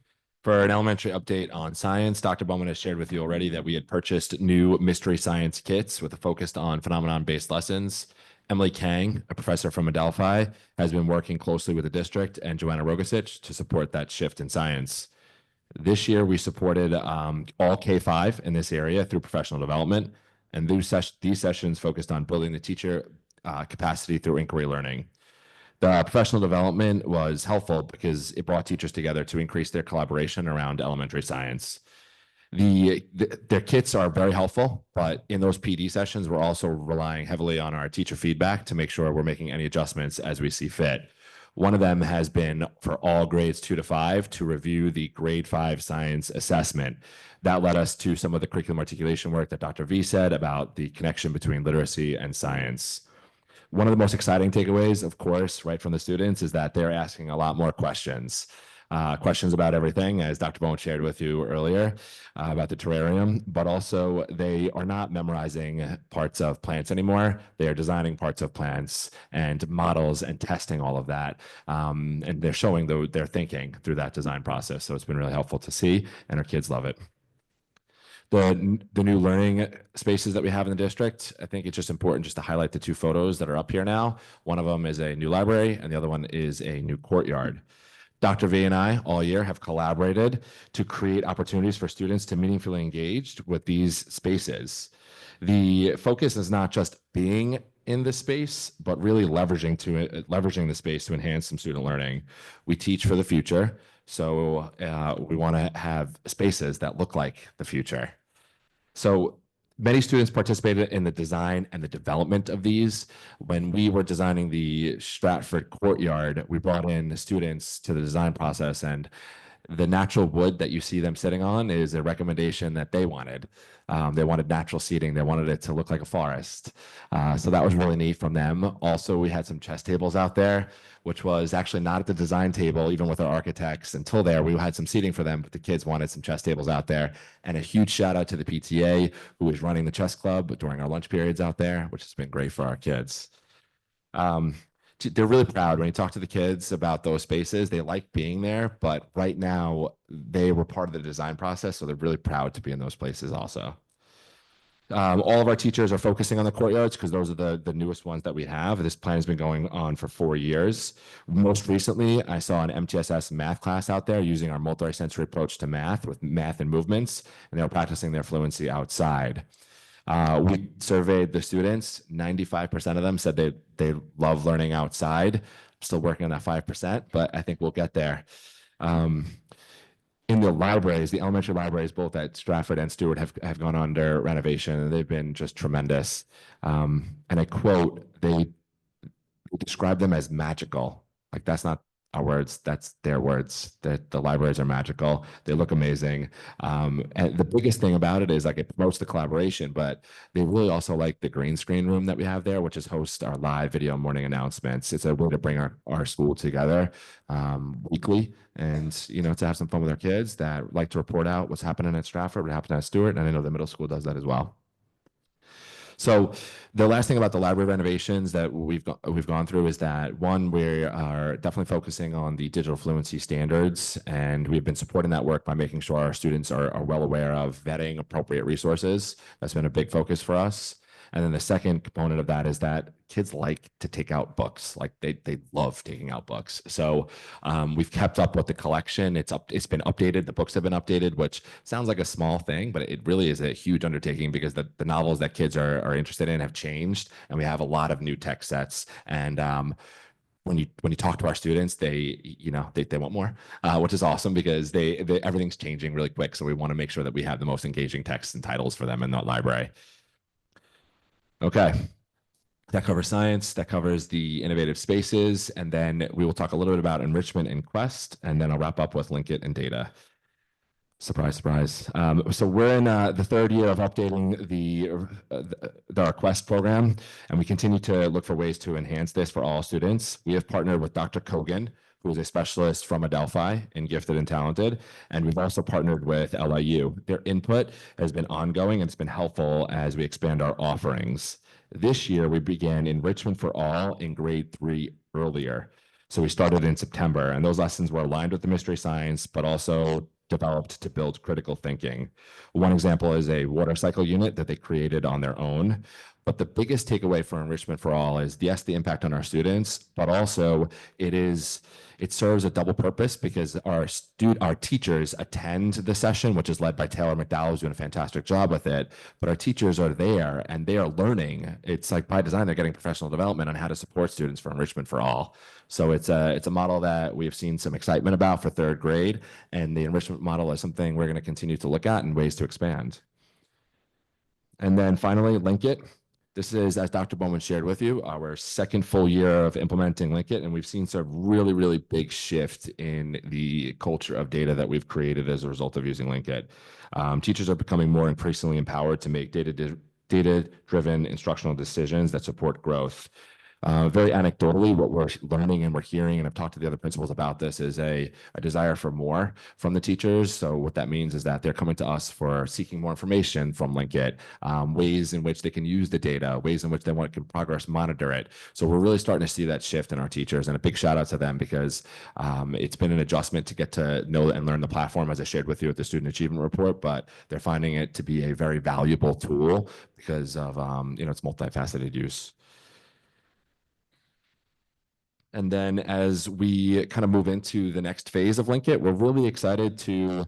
For an elementary update on science, Dr. Bowman has shared with you already that we had purchased new mystery science kits with a focus on phenomenon-based lessons. Emily Kang, a professor from Adelphi, has been working closely with the district and Joanna Rogasic to support that shift in science. This year, we supported all K-5 in this area through professional development, and these sessions focused on building the teacher capacity through inquiry learning. The professional development was helpful because it brought teachers together to increase their collaboration around elementary science. Their kits are very helpful, but in those PD sessions, we're also relying heavily on our teacher feedback to make sure we're making any adjustments as we see fit. One of them has been for all grades 2 to 5 to review the grade 5 science assessment. That led us to some of the curriculum articulation work that Dr. V said about the connection between literacy and science. One of the most exciting takeaways, of course, right from the students is that they're asking a lot more questions. Questions about everything, as Dr. Bowen shared with you earlier about the terrarium, but also they are not memorizing parts of plants anymore. They are designing parts of plants and models and testing all of that. And they're showing their thinking through that design process. So it's been really helpful to see, and our kids love it. The new learning spaces that we have in the district, I think it's just important just to highlight the two photos that are up here now. One of them is a new library and the other one is a new courtyard. Dr. V and I all year have collaborated to create opportunities for students to meaningfully engage with these spaces. The focus is not just being in the space, but really leveraging the space to enhance some student learning. We teach for the future, so we want to have spaces that look like the future. So many students participated in the design and the development of these. When we were designing the Stratford courtyard, we brought in the students to the design process, and the natural wood that you see them sitting on is a recommendation that they wanted. They wanted natural seating. They wanted it to look like a forest. So that was really neat from them. Also, we had some chess tables out there, which was actually not at the design table, even with our architects. Until there, we had some seating for them, but the kids wanted some chess tables out there. And a huge shout out to the PTA, who is running the chess club during our lunch periods out there, which has been great for our kids. They're really proud when you talk to the kids about those spaces. They like being there, but right now they were part of the design process, so they're really proud to be in those places also. All of our teachers are focusing on the courtyards because those are the newest ones that we have. This plan has been going on for 4 years. Most recently, I saw an MTSS math class out there using our multisensory approach to math with math and movements, and they were practicing their fluency outside. We surveyed the students. 95% of them said they love learning outside. I'm still working on that 5%, but I think we'll get there. In the libraries, the elementary libraries, both at Stratford and Stewart, have gone under renovation, and they've been just tremendous. And I quote, they describe them as magical. Like, that's not our words, that's their words, that the libraries are magical. They look amazing. And the biggest thing about it is, like, it promotes the collaboration, but they really also like the green screen room that we have there, which is host our live video morning announcements. It's a way to bring our school together weekly, and, you know, to have some fun with our kids that like to report out what's happening at Stratford, what happened at Stewart, and I know the middle school does that as well. So the last thing about the library renovations that we've gone through is that, one, we are definitely focusing on the digital fluency standards, and we've been supporting that work by making sure our students are well aware of vetting appropriate resources. That's been a big focus for us. And then the second component of that is that kids like to take out books. Like, they love taking out books. So we've kept up with the collection. It's been updated. The books have been updated, which sounds like a small thing, but it really is a huge undertaking because the novels that kids are interested in have changed, and we have a lot of new text sets. And when you talk to our students, they want more, which is awesome because everything's changing really quick. So we want to make sure that we have the most engaging texts and titles for them in that library. Okay, that covers science, that covers the innovative spaces, and then we will talk a little bit about enrichment and Quest, and then I'll wrap up with Linkit and data. Surprise, surprise. So we're in the third year of updating our Quest program, and we continue to look for ways to enhance this for all students. We have partnered with Dr. Kogan, who is a specialist from Adelphi in Gifted and Talented, and we've also partnered with LIU. Their input has been ongoing, and it's been helpful as we expand our offerings. This year, we began enrichment for all in grade 3 earlier. So we started in September, and those lessons were aligned with the mystery science, but also developed to build critical thinking. One example is a water cycle unit that they created on their own. But the biggest takeaway for Enrichment for All is, yes, the impact on our students, but also it serves a double purpose because our teachers attend the session, which is led by Taylor McDowell, who's doing a fantastic job with it. But our teachers are there and they are learning. It's like by design, they're getting professional development on how to support students for Enrichment for All. So it's a model that we have seen some excitement about for third grade, and the enrichment model is something we're going to continue to look at and ways to expand. And then finally, Linkit. This is, as Dr. Bowman shared with you, our second full year of implementing Linkit, and we've seen some really, really big shift in the culture of data that we've created as a result of using Linkit. Teachers are becoming more increasingly empowered to make data-driven instructional decisions that support growth. Very anecdotally, what we're learning and we're hearing, and I've talked to the other principals about this, is a desire for more from the teachers. So what that means is that they're coming to us for seeking more information from Linkit, ways in which they can use the data, ways in which they want to progress monitor it. So we're really starting to see that shift in our teachers, and a big shout out to them because it's been an adjustment to get to know and learn the platform, as I shared with you with the Student Achievement Report, but they're finding it to be a very valuable tool because of its multifaceted use. And then as we kind of move into the next phase of Linkit, we're really excited to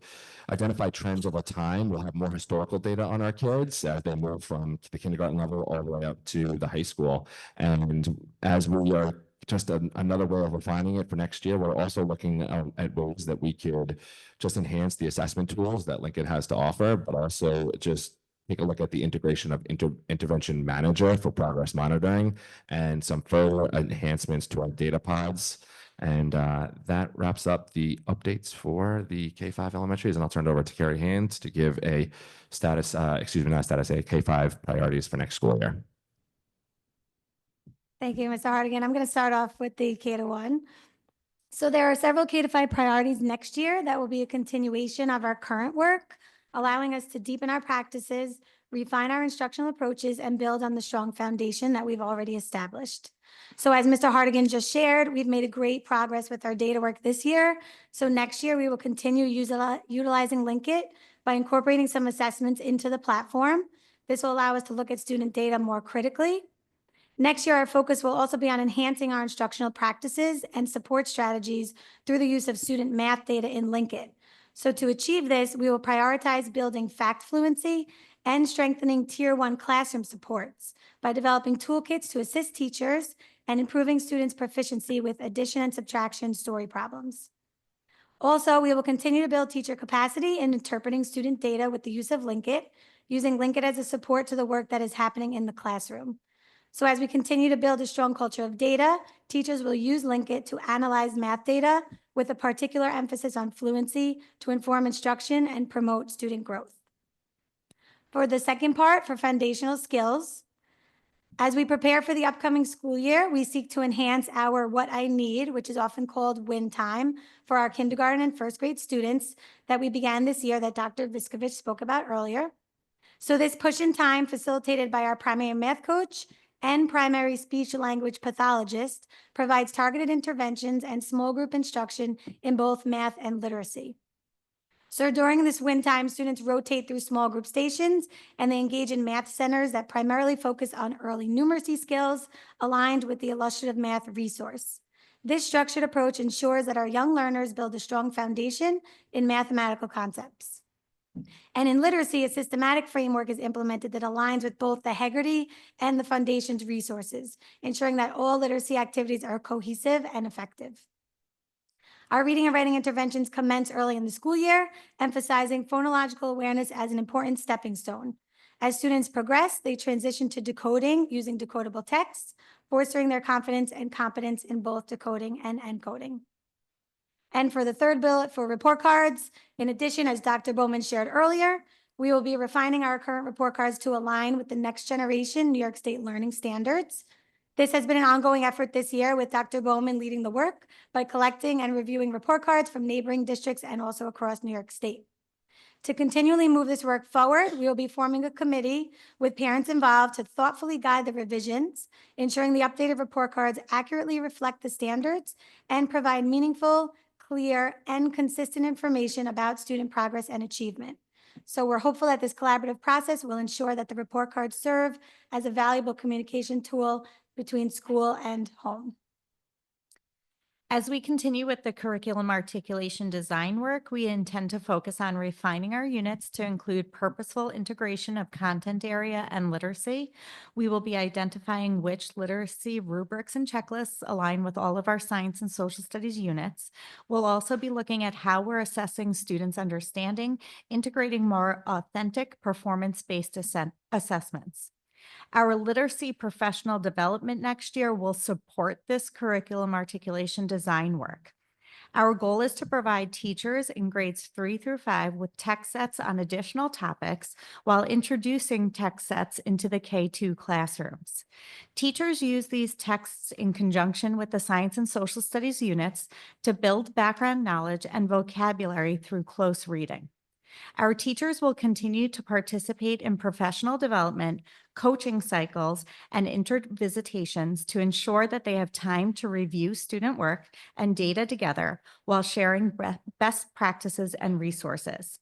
identify trends over time. We'll have more historical data on our kids as they move from the kindergarten level all the way up to the high school. And as we are just another way of refining it for next year, we're also looking at ways that we could just enhance the assessment tools that Linkit has to offer, but also just take a look at the integration of Intervention Manager for progress monitoring and some further enhancements to our data pods. And that wraps up the updates for the K-5 elementaries. And I'll turn it over to Carrie Hands to give a status, a K-5 priorities for next school year. Thank you, Mr. Hardigan. I'm going to start off with the K-1. So there are several K-5 priorities next year that will be a continuation of our current work, allowing us to deepen our practices, refine our instructional approaches, and build on the strong foundation that we've already established. So as Mr. Hardigan just shared, we've made a great progress with our data work this year. So next year, we will continue utilizing Linkit by incorporating some assessments into the platform. This will allow us to look at student data more critically. Next year, our focus will also be on enhancing our instructional practices and support strategies through the use of student math data in Linkit. So to achieve this, we will prioritize building fact fluency and strengthening Tier 1 classroom supports by developing toolkits to assist teachers and improving students' proficiency with addition and subtraction story problems. Also, we will continue to build teacher capacity in interpreting student data with the use of Linkit, using Linkit as a support to the work that is happening in the classroom. So as we continue to build a strong culture of data, teachers will use Linkit to analyze math data with a particular emphasis on fluency to inform instruction and promote student growth. For the second part, for foundational skills, as we prepare for the upcoming school year, we seek to enhance our What I Need, which is often called win time, for our kindergarten and first grade students that we began this year that Dr. Viskovich spoke about earlier. So this push in time, facilitated by our primary math coach and primary speech language pathologist, provides targeted interventions and small group instruction in both math and literacy. So during this win time, students rotate through small group stations and they engage in math centers that primarily focus on early numeracy skills aligned with the illustrative math resource. This structured approach ensures that our young learners build a strong foundation in mathematical concepts. And in literacy, a systematic framework is implemented that aligns with both the Hegarty and the Foundation's resources, ensuring that all literacy activities are cohesive and effective. Our reading and writing interventions commence early in the school year, emphasizing phonological awareness as an important stepping stone. As students progress, they transition to decoding using decodable texts, fostering their confidence and competence in both decoding and encoding. And for the third bullet, for report cards, in addition, as Dr. Bowman shared earlier, we will be refining our current report cards to align with the next generation New York State learning standards. This has been an ongoing effort this year with Dr. Bowman leading the work by collecting and reviewing report cards from neighboring districts and also across New York State. To continually move this work forward, we will be forming a committee with parents involved to thoughtfully guide the revisions, ensuring the updated report cards accurately reflect the standards and provide meaningful, clear, and consistent information about student progress and achievement. So we're hopeful that this collaborative process will ensure that the report cards serve as a valuable communication tool between school and home. As we continue with the curriculum articulation design work, we intend to focus on refining our units to include purposeful integration of content area and literacy. We will be identifying which literacy rubrics and checklists align with all of our science and social studies units. We'll also be looking at how we're assessing students' understanding, integrating more authentic performance-based assessments. Our literacy professional development next year will support this curriculum articulation design work. Our goal is to provide teachers in grades 3 through 5 with text sets on additional topics while introducing text sets into the K-2 classrooms. Teachers use these texts in conjunction with the science and social studies units to build background knowledge and vocabulary through close reading. Our teachers will continue to participate in professional development, coaching cycles, and intervisitations to ensure that they have time to review student work and data together while sharing best practices and resources.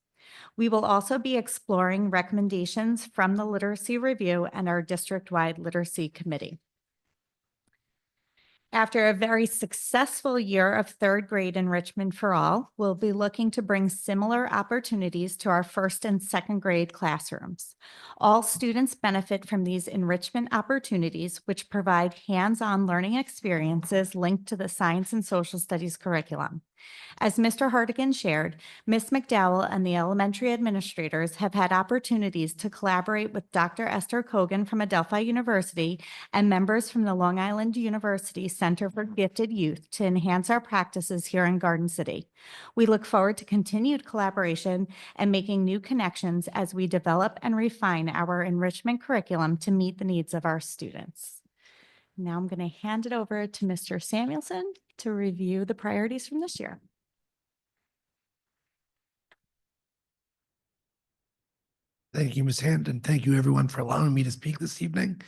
We will also be exploring recommendations from the Literacy Review and our district-wide Literacy Committee. After a very successful year of third grade enrichment for all, we'll be looking to bring similar opportunities to our first and second grade classrooms. All students benefit from these enrichment opportunities, which provide hands-on learning experiences linked to the science and social studies curriculum. As Mr. Hartigan shared, Ms. McDowell and the elementary administrators have had opportunities to collaborate with Dr. Esther Kogan from Adelphi University and members from the Long Island University Center for Gifted Youth to enhance our practices here in Garden City. We look forward to continued collaboration and making new connections as we develop and refine our enrichment curriculum to meet the needs of our students. Now I'm going to hand it over to Mr. Samuelson to review the priorities from this year. Thank you, Ms. Hampton. Thank you, everyone, for allowing me to speak this evening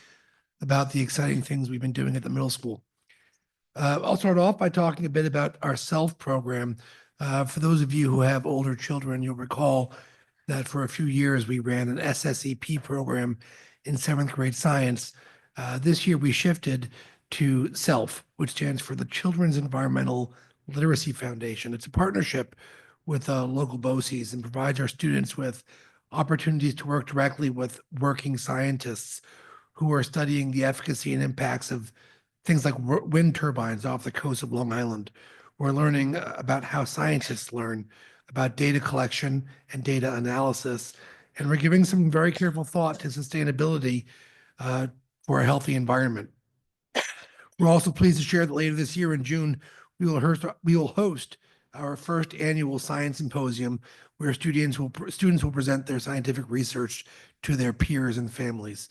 about the exciting things we've been doing at the middle school. I'll start off by talking a bit about our SELF program. For those of you who have older children, you'll recall that for a few years we ran an SSEP program in 7th grade science. This year we shifted to SELF, which stands for the Children's Environmental Literacy Foundation. It's a partnership with local BOCES and provides our students with opportunities to work directly with working scientists who are studying the efficacy and impacts of things like wind turbines off the coast of Long Island. We're learning about how scientists learn about data collection and data analysis, and we're giving some very careful thought to sustainability for a healthy environment. We're also pleased to share that later this year in June, we will host our first annual science symposium where students will present their scientific research to their peers and families.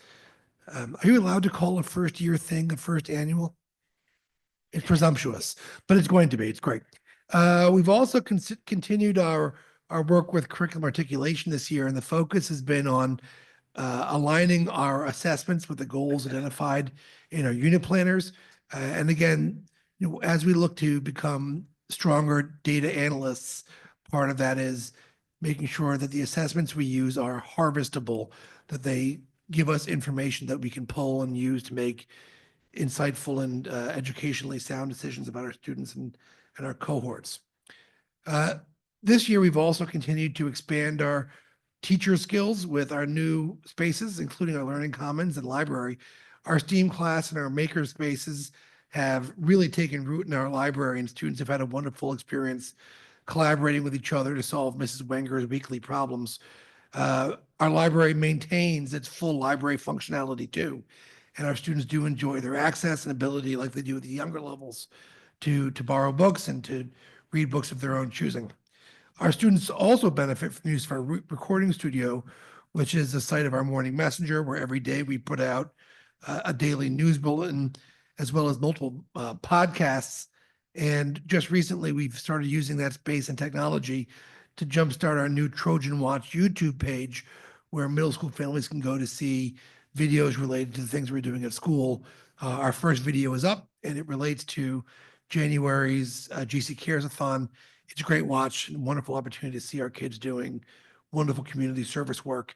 Are you allowed to call a first year thing a first annual? It's presumptuous, but it's going to be. It's great. We've also continued our work with curriculum articulation this year, and the focus has been on aligning our assessments with the goals identified in our unit planners. And again, as we look to become stronger data analysts, part of that is making sure that the assessments we use are harvestable, that they give us information that we can pull and use to make insightful and educationally sound decisions about our students and our cohorts. This year, we've also continued to expand our teacher skills with our new spaces, including our Learning Commons and library. Our STEAM class and our maker spaces have really taken root in our library, and students have had a wonderful experience collaborating with each other to solve Mrs. Wenger's weekly problems. Our library maintains its full library functionality too, and our students do enjoy their access and ability, like they do at the younger levels, to borrow books and to read books of their own choosing. Our students also benefit from the use of our recording studio, which is the site of our morning messenger, where every day we put out a daily news bulletin, as well as multiple podcasts. And just recently, we've started using that space and technology to jumpstart our new Trojan Watch YouTube page, where middle school families can go to see videos related to the things we're doing at school. Our first video is up, and it relates to January's GC Cares-a-thon. It's a great watch and wonderful opportunity to see our kids doing wonderful community service work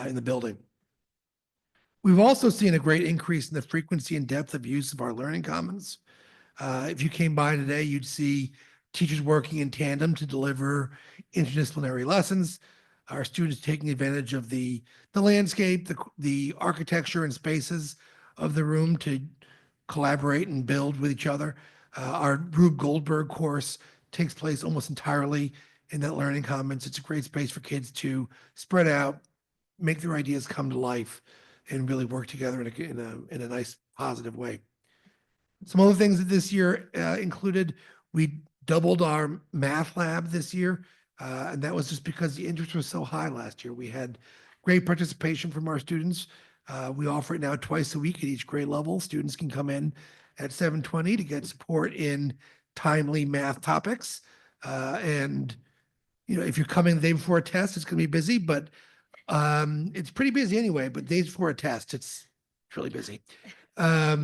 in the building. We've also seen a great increase in the frequency and depth of use of our learning commons. If you came by today, you'd see teachers working in tandem to deliver interdisciplinary lessons. Our students taking advantage of the landscape, the architecture and spaces of the room to collaborate and build with each other. Our Rube Goldberg course takes place almost entirely in that learning commons. It's a great space for kids to spread out, make their ideas come to life, and really work together in a nice, positive way. Some other things that this year included, we doubled our math lab this year, and that was just because the interest was so high last year. We had great participation from our students. We offer it now twice a week at each grade level. Students can come in at 7:20 to get support in timely math topics. And if you're coming the day before a test, it's going to be busy, but it's pretty busy anyway. But days before a test, it's really busy. Our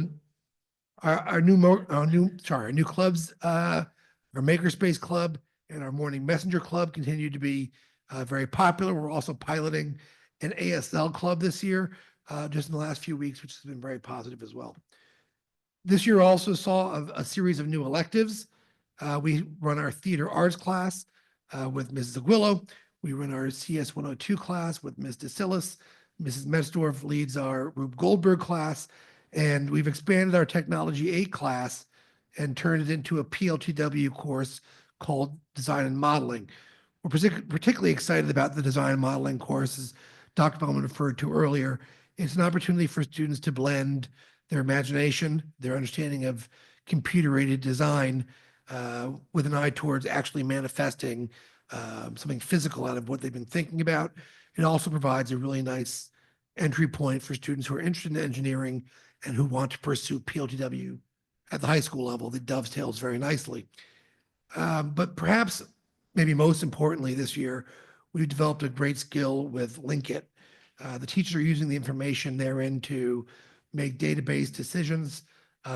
new clubs, our Makerspace Club and our Morning Messenger Club continue to be very popular. We're also piloting an ASL club this year, just in the last few weeks, which has been very positive as well. This year also saw a series of new electives. We run our theater arts class with Mrs. Aguilo. We run our CS 102 class with Ms. DeSillis. Mrs. Metzdorf leads our Rube Goldberg class. And we've expanded our Technology 8 class and turned it into a PLTW course called Design and Modeling. We're particularly excited about the Design and Modeling course, as Dr. Bowman referred to earlier. It's an opportunity for students to blend their imagination, their understanding of computer-aided design with an eye towards actually manifesting something physical out of what they've been thinking about. It also provides a really nice entry point for students who are interested in engineering and who want to pursue PLTW at the high school level. That dovetails very nicely. But perhaps, maybe most importantly this year, we've developed a great skill with Linkit. The teachers are using the information therein to make database decisions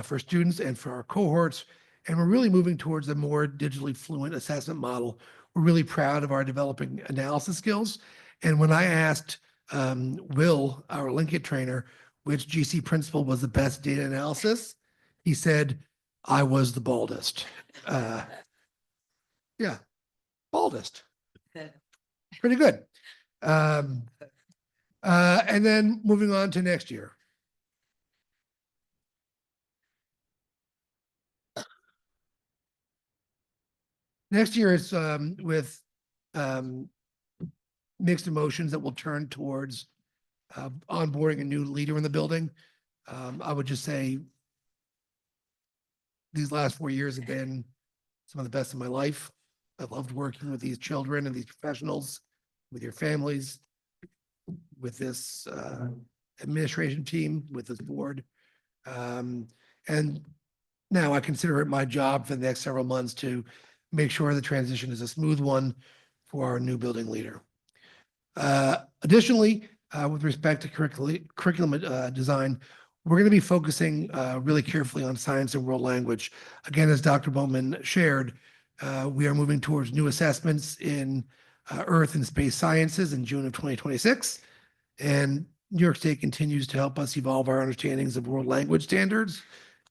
for students and for our cohorts. And we're really moving towards a more digitally fluent assessment model. We're really proud of our developing analysis skills. And when I asked Will, our Linkit trainer, which GC principal was the best data analysis, he said, I was the baldest. Yeah, baldest. Pretty good. And then moving on to next year. Next year is with mixed emotions that will turn towards onboarding a new leader in the building. I would just say these last 4 years have been some of the best of my life. I've loved working with these children and these professionals, with your families, with this administration team, with this board. And now I consider it my job for the next several months to make sure the transition is a smooth one for our new building leader. Additionally, with respect to curriculum design, we're going to be focusing really carefully on science and world language. Again, as Dr. Bowman shared, we are moving towards new assessments in Earth and Space Sciences in June of 2026. And New York State continues to help us evolve our understandings of world language standards.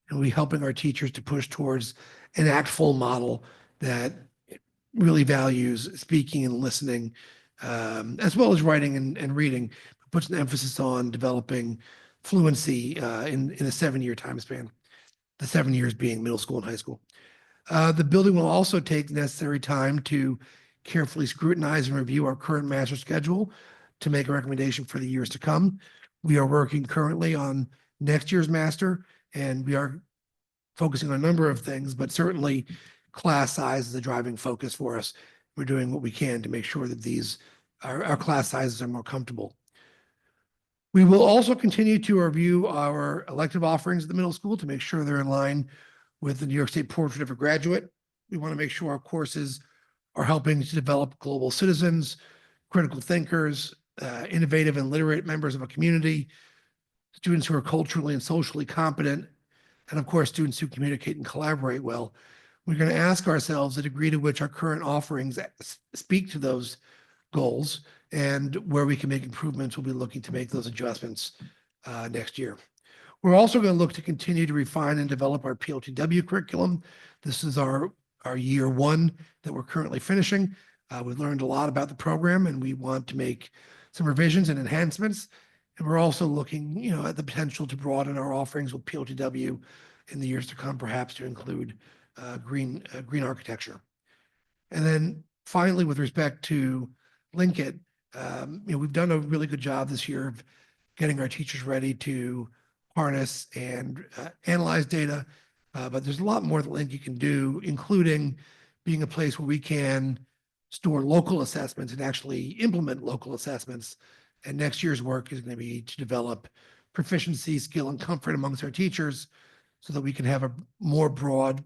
And we're helping our teachers to push towards an ACT-FUL model that really values speaking and listening, as well as writing and reading, but puts an emphasis on developing fluency in a 7-year time span, the 7 years being middle school and high school. The building will also take the necessary time to carefully scrutinize and review our current master schedule to make a recommendation for the years to come. We are working currently on next year's master, and we are focusing on a number of things, but certainly class size is a driving focus for us. We're doing what we can to make sure that our class sizes are more comfortable. We will also continue to review our elective offerings at the middle school to make sure they're in line with the New York State Portrait of a Graduate. We want to make sure our courses are helping to develop global citizens, critical thinkers, innovative and literate members of a community, students who are culturally and socially competent, and of course, students who communicate and collaborate well. We're going to ask ourselves the degree to which our current offerings speak to those goals And where we can make improvements, we'll be looking to make those adjustments next year. We're also going to look to continue to refine and develop our PLTW curriculum. This is our year one that we're currently finishing. We've learned a lot about the program and we want to make some revisions and enhancements. And we're also looking, you know, at the potential to broaden our offerings with PLTW in the years to come, perhaps to include green architecture. And then finally, with respect to Linkit, you know, we've done a really good job this year of getting our teachers ready to harness and analyze data. But there's a lot more that Linkit can do, including being a place where we can store local assessments and actually implement local assessments. And next year's work is going to be to develop proficiency, skill, and comfort amongst our teachers so that we can have a more broad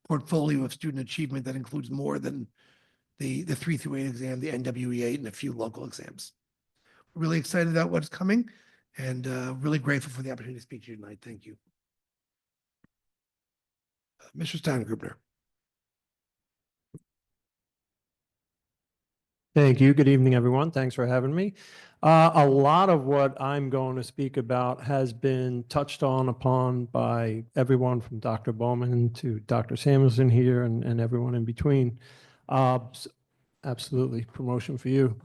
portfolio of student achievement that includes more than the 3 through 8 exam, the NWE 8, and a few local exams. We're really excited about what's coming and really grateful for the opportunity to speak to you tonight. Thank you. Mr. Steingrubner. Thank you. Good evening, everyone. Thanks for having me. A lot of what I'm going to speak about has been touched upon by everyone from Dr. Bowman to Dr. Samuelson here and everyone in between. Absolutely, promotion for you.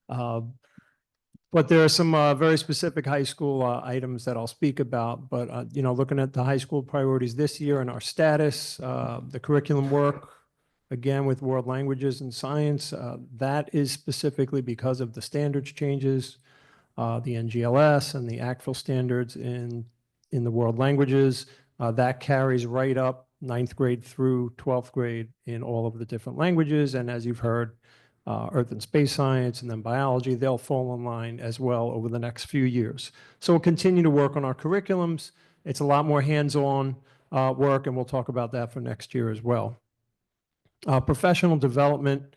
But there are some very specific high school items that I'll speak about. But, you know, looking at the high school priorities this year and our status, the curriculum work, again, with world languages and science, that is specifically because of the standards changes, the NGLS and the ACTFL standards in the world languages. That carries right up 9th grade through 12th grade in all of the different languages. And as you've heard, Earth and space science and then biology, they'll fall in line as well over the next few years. So we'll continue to work on our curriculums. It's a lot more hands-on work, and we'll talk about that for next year as well. Professional development,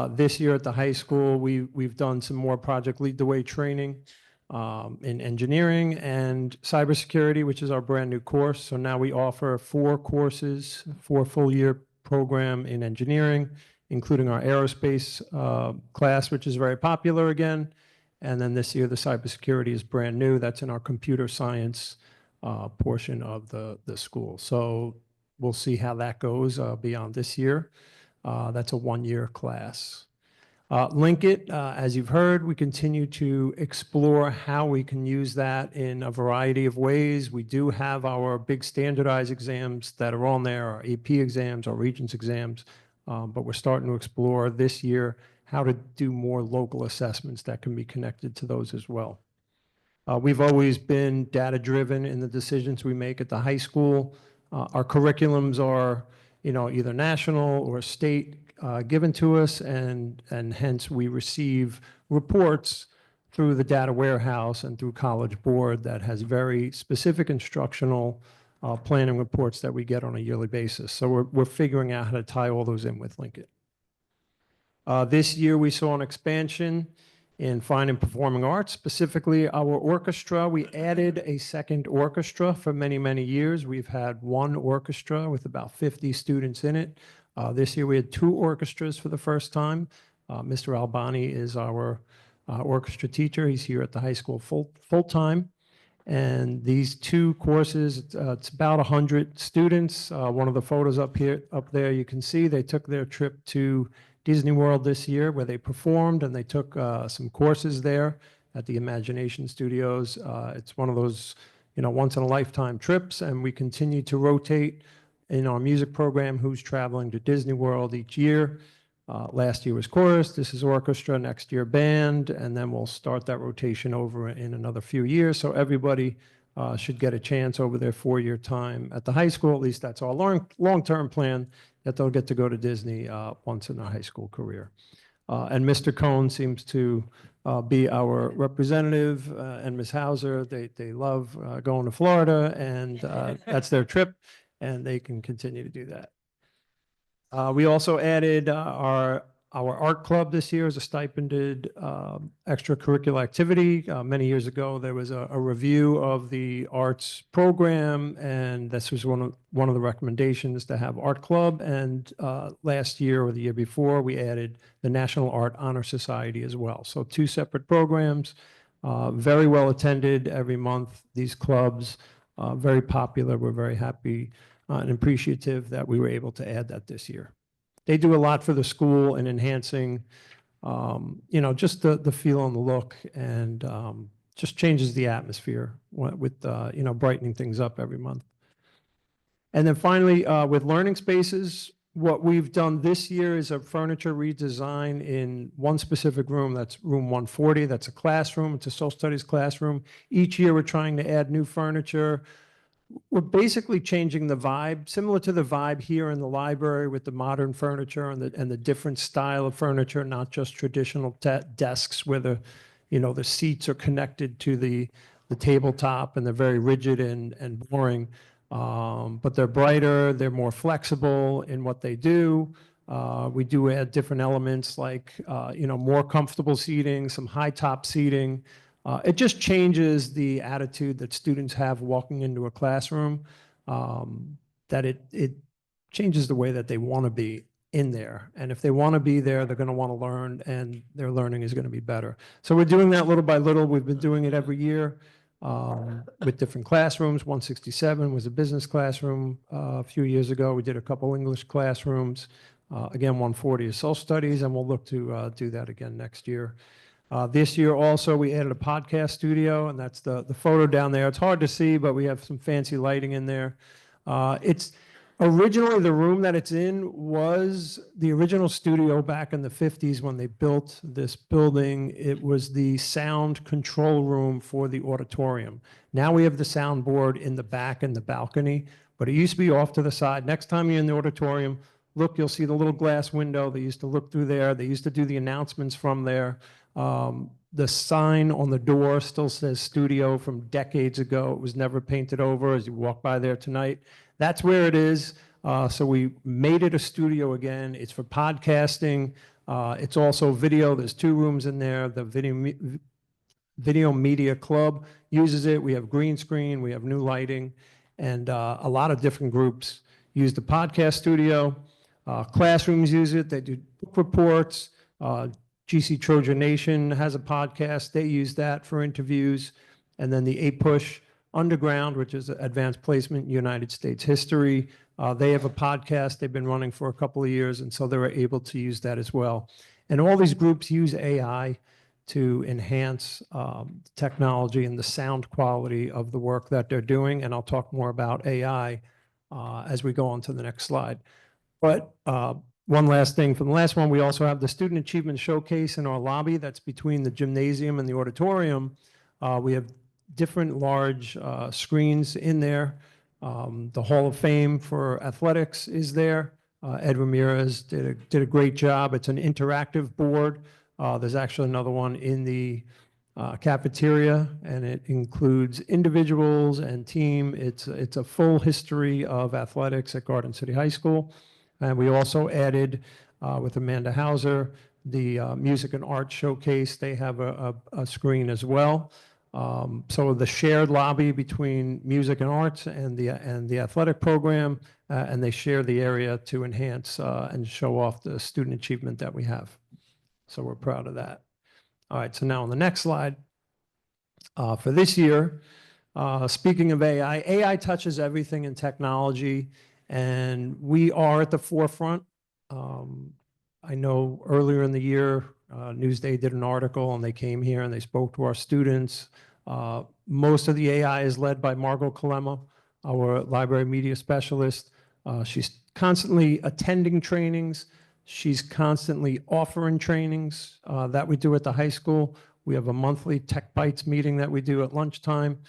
this year at the high school, we've done some more Project Lead the Way training in engineering and cybersecurity, which is our brand new course. So now we offer 4 courses, 4 full year program in engineering, including our aerospace class, which is very popular again. And then this year, the cybersecurity is brand new. That's in our computer science portion of the school. So we'll see how that goes beyond this year. That's a 1-year class. Linkit, as you've heard, we continue to explore how we can use that in a variety of ways. We do have our big standardized exams that are on there, our AP exams, our Regents exams, but we're starting to explore this year how to do more local assessments that can be connected to those as well. We've always been data-driven in the decisions we make at the high school. Our curriculums are, you know, either national or state given to us, and hence we receive reports through the data warehouse and through College Board that has very specific instructional planning reports that we get on a yearly basis. So we're figuring out how to tie all those in with Linkit. This year we saw an expansion in fine and performing arts, specifically our orchestra. We added a second orchestra. For many, many years. We've had 1 orchestra with about 50 students in it. This year we had 2 orchestras for the first time. Mr. Albani is our orchestra teacher. He's here at the high school full time. And these 2 courses, it's about 100 students. One of the photos up there, you can see they took their trip to Disney World this year where they performed, and they took some courses there at the Imagination Studios. It's one of those, you know, once in a lifetime trips, and we continue to rotate in our music program who's traveling to Disney World each year. Last year was chorus, this is orchestra, next year band, and then we'll start that rotation over in another few years. So everybody should get a chance over their 4-year time at the high school. At least that's our long-term plan, that they'll get to go to Disney once in their high school career. And Mr. Cohn seems to be our representative, and Ms. Hauser, they love going to Florida, and that's their trip, and they can continue to do that. We also added our Our art club this year is a stipended extracurricular activity. Many years ago, there was a review of the arts program, and this was one of the recommendations to have art club. And last year or the year before, we added the National Art Honor Society as well. So two separate programs, very well attended every month. These clubs, very popular. We're very happy and appreciative that we were able to add that this year. They do a lot for the school in enhancing, just the feel and the look, and just changes the atmosphere with brightening things up every month. And then finally, with learning spaces, what we've done this year is a furniture redesign in one specific room. That's room 140. That's a classroom. It's a social studies classroom. Each year, we're trying to add new furniture. We're basically changing the vibe, similar to the vibe here in the library with the modern furniture and the different style of furniture, not just traditional desks where the seats are connected to the tabletop and they're very rigid and boring. But they're brighter, they're more flexible in what they do. We do add different elements like, more comfortable seating, some high top seating. It just changes the attitude that students have walking into a classroom, that it changes the way that they want to be in there. And if they want to be there, they're going to want to learn, and their learning is going to be better. So we're doing that little by little. We've been doing it every year with different classrooms. 167 was a business classroom a few years ago. We did a couple English classrooms. Again, 140 is social studies, and we'll look to do that again next year. This year also, we added a podcast studio, and that's the photo down there. It's hard to see, but we have some fancy lighting in there. It's originally the room that it's in was the original studio back in the 50s when they built this building. It was the sound control room for the auditorium. Now we have the soundboard in the back in the balcony, but it used to be off to the side. Next time you're in the auditorium, look, you'll see the little glass window. They used to look through there. They used to do the announcements from there. The sign on the door still says studio from decades ago. It was never painted over as you walk by there tonight. That's where it is. So we made it a studio again. It's for podcasting. It's also video. There's two rooms in there. The Video Media Club uses it. We have green screen. We have new lighting. And a lot of different groups use the podcast studio. Classrooms use it. They do book reports. GC Trojan Nation has a podcast. They use that for interviews. And then the APUSH Underground, which is Advanced Placement United States History. They have a podcast they've been running for a couple of years, and so they were able to use that as well. And all these groups use AI to enhance technology and the sound quality of the work that they're doing. And I'll talk more about AI as we go on to the next slide. But one last thing from the last one, we also have the Student Achievement Showcase in our lobby that's between the gymnasium and the auditorium. We have different large screens in there. The Hall of Fame for athletics is there. Ed Ramirez did a great job. It's an interactive board. There's actually another one in the cafeteria, and it includes individuals and team. It's a full history of athletics at Garden City High School. And we also added, with Amanda Hauser, the Music and Art Showcase. They have a screen as well. So the shared lobby between music and arts and the athletic program, and they share the area to enhance and show off the student achievement that we have. So we're proud of that. All right, so now on the next slide, for this year, speaking of AI, AI touches everything in technology. And we are at the forefront. I know earlier in the year, Newsday did an article and they came here and they spoke to our students. Most of the AI is led by Margot Kalema, our library media specialist. She's constantly attending trainings. She's constantly offering trainings that we do at the high school. We have a monthly Tech Bites meeting that we do at lunchtime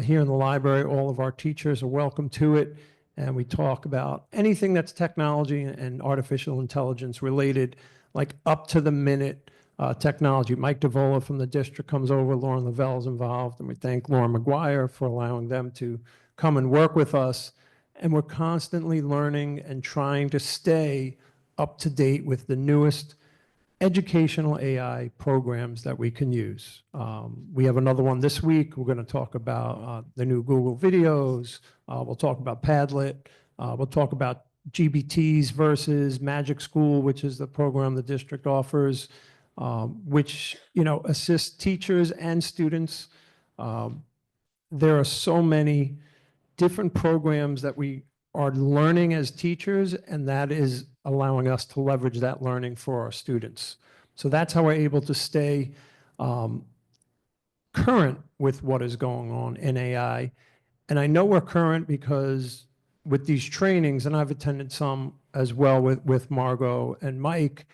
here in the library. All of our teachers are welcome to it. And we talk about anything that's technology and artificial intelligence related, like up to the minute technology. Mike DeVola from the district comes over, Lauren Lavelle is involved, and we thank Lauren McGuire for allowing them to come and work with us. And we're constantly learning and trying to stay up to date with the newest educational AI programs that we can use. We have another one this week. We're going to talk about the new Google videos. We'll talk about Padlet. We'll talk about GBTs versus Magic School, which is the program the district offers, which, you know, assists teachers and students. There are so many different programs that we are learning as teachers, and that is allowing us to leverage that learning for our students. So that's how we're able to stay current with what is going on in AI. And I know we're current because with these trainings, and I've attended some as well with Margot and Mike,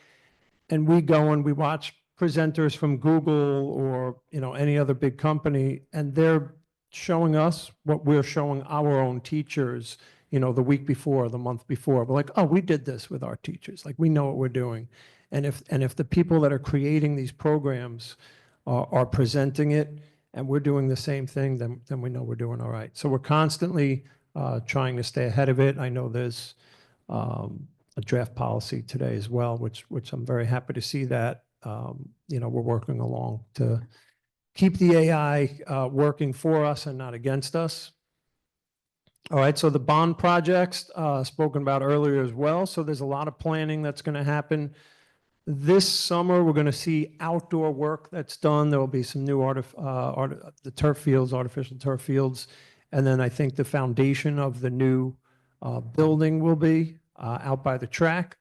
and we go and we watch presenters from Google or, you know, any other big company, and they're showing us what we're showing our own teachers, you know, the week before, the month before. We're like, oh, we did this with our teachers. Like, we know what we're doing. And if the people that are creating these programs are presenting it and we're doing the same thing, then we know we're doing all right. So we're constantly trying to stay ahead of it. I know there's a draft policy today as well, which I'm very happy to see that, you know, we're working along to keep the AI working for us and not against us. All right, so the bond projects spoken about earlier as well. So there's a lot of planning that's going to happen. This summer, we're going to see outdoor work that's done. There will be some new the turf fields, artificial turf fields. And then I think the foundation of the new building will be out by the track.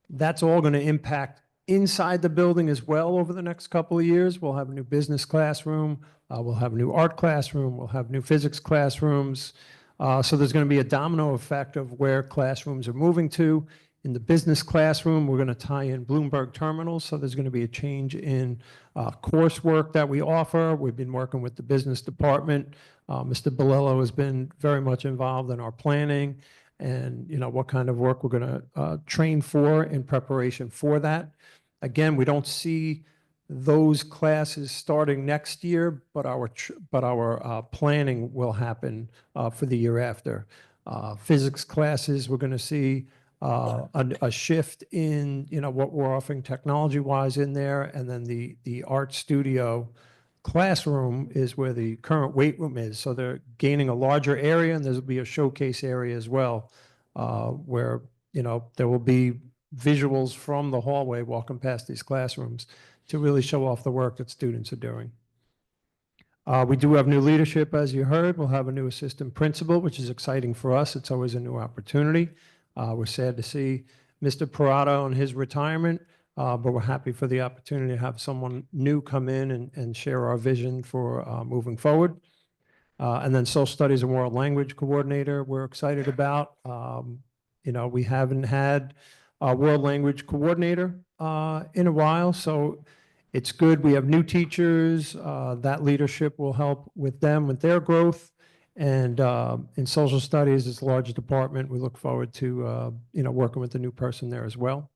That's all going to impact inside the building as well over the next couple of years. We'll have a new business classroom. We'll have a new art classroom. We'll have new physics classrooms. So there's going to be a domino effect of where classrooms are moving to. In the business classroom, we're going to tie in Bloomberg terminals. So there's going to be a change in coursework that we offer. We've been working with the business department. Mr. Bolello has been very much involved in our planning and, you know, what kind of work we're going to train for in preparation for that. Again, we don't see those classes starting next year, but our planning will happen for the year after. Physics classes, we're going to see a shift in, you know, what we're offering technology-wise in there, and then the art studio classroom is where the current weight room is. So they're gaining a larger area, and there'll be a showcase area as well, where, you know, there will be visuals from the hallway walking past these classrooms to really show off the work that students are doing. We do have new leadership, as you heard. We'll have a new assistant principal, which is exciting for us. It's always a new opportunity. We're sad to see Mr. Parado on his retirement, but we're happy for the opportunity to have someone new come in and share our vision for moving forward. And then social studies and world language coordinator, we're excited about. You know, we haven't had a world language coordinator in a while, so it's good. We have new teachers. That leadership will help with them, with their growth. And in social studies, it's a large department. We look forward to, you know, working with the new person there as well.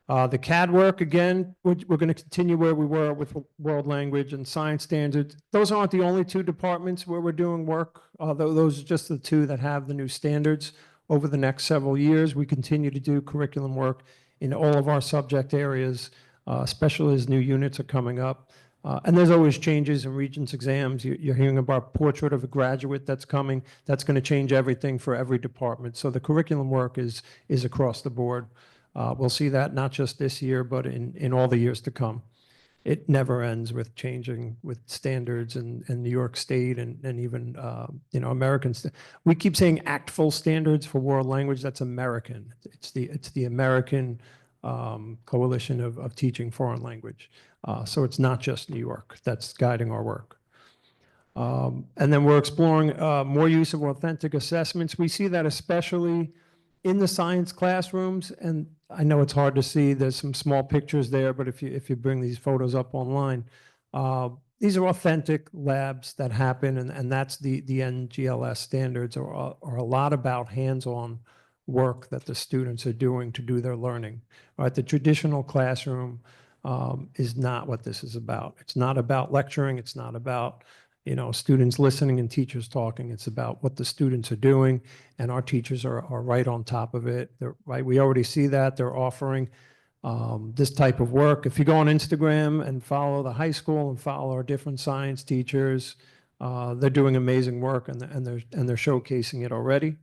The CAD work, again, we're going to continue where we were with world language and science standards. Those aren't the only two departments where we're doing work. Those are just the two that have the new standards. Over the next several years, we continue to do curriculum work in all of our subject areas, especially as new units are coming up. And there's always changes in Regents exams. You're hearing about portrait of a graduate that's coming. That's going to change everything for every department. So the curriculum work is across the board. We'll see that not just this year, but in all the years to come. It never ends with changing with standards and New York State and even, you know, Americans. We keep saying ACTFL standards for world language. That's American. It's the American Coalition of Teaching Foreign Language. So it's not just New York that's guiding our work. And then we're exploring more use of authentic assessments. We see that especially in the science classrooms, and I know it's hard to see. There's some small pictures there, but if you bring these photos up online, these are authentic labs that happen, and that's the NGLS standards are a lot about hands-on work that the students are doing to do their learning. Right? The traditional classroom is not what this is about. It's not about lecturing. It's not about, you know, students listening and teachers talking. It's about what the students are doing, and our teachers are right on top of it. Right? We already see that they're offering this type of work. If you go on Instagram and follow the high school and follow our different science teachers, they're doing amazing work and they're showcasing it already.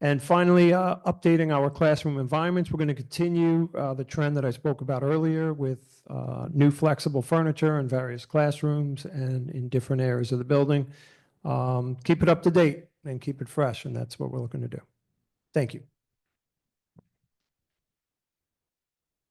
And finally, updating our classroom environments. We're going to continue the trend that I spoke about earlier with new flexible furniture in various classrooms and in different areas of the building. Keep it up to date and keep it fresh, and that's what we're looking to do. Thank you.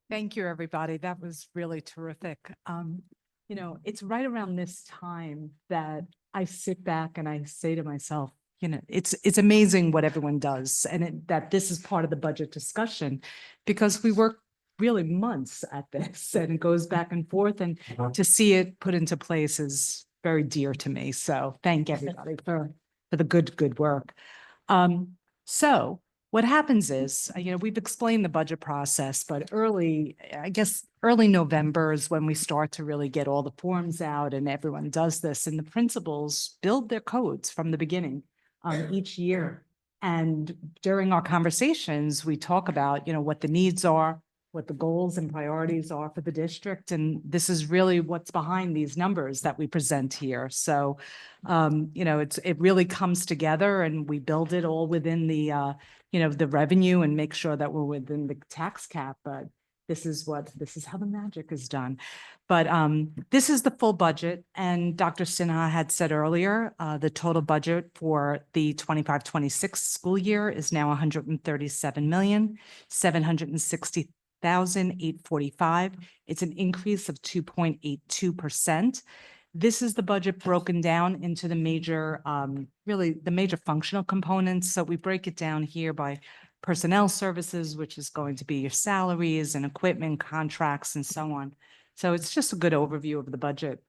Thank you, everybody. That was really terrific. You know, it's right around this time that I sit back and I say to myself, you know, it's amazing what everyone does and that this is part of the budget discussion because we work really months at this and it goes back and forth and to see it put into place is very dear to me. So thank everybody for the good work. So what happens is, you know, we've explained the budget process, but early November is when we start to really get all the forms out and everyone does this and the principals build their codes from the beginning each year. And during our conversations, we talk about, you know, what the needs are, what the goals and priorities are for the district. And this is really what's behind these numbers that we present here. So, you know, it really comes together and we build it all within the, you know, the revenue and make sure that we're within the tax cap. But this is how the magic is done. But this is the full budget. And Dr. Sinha had said earlier, the total budget for the 25-26 school year is now $137,760,845. It's an increase of 2.82%. This is the budget broken down into the major, really the major functional components. So we break it down here by personnel services, which is going to be your salaries and equipment contracts and so on. So it's just a good overview of the budget.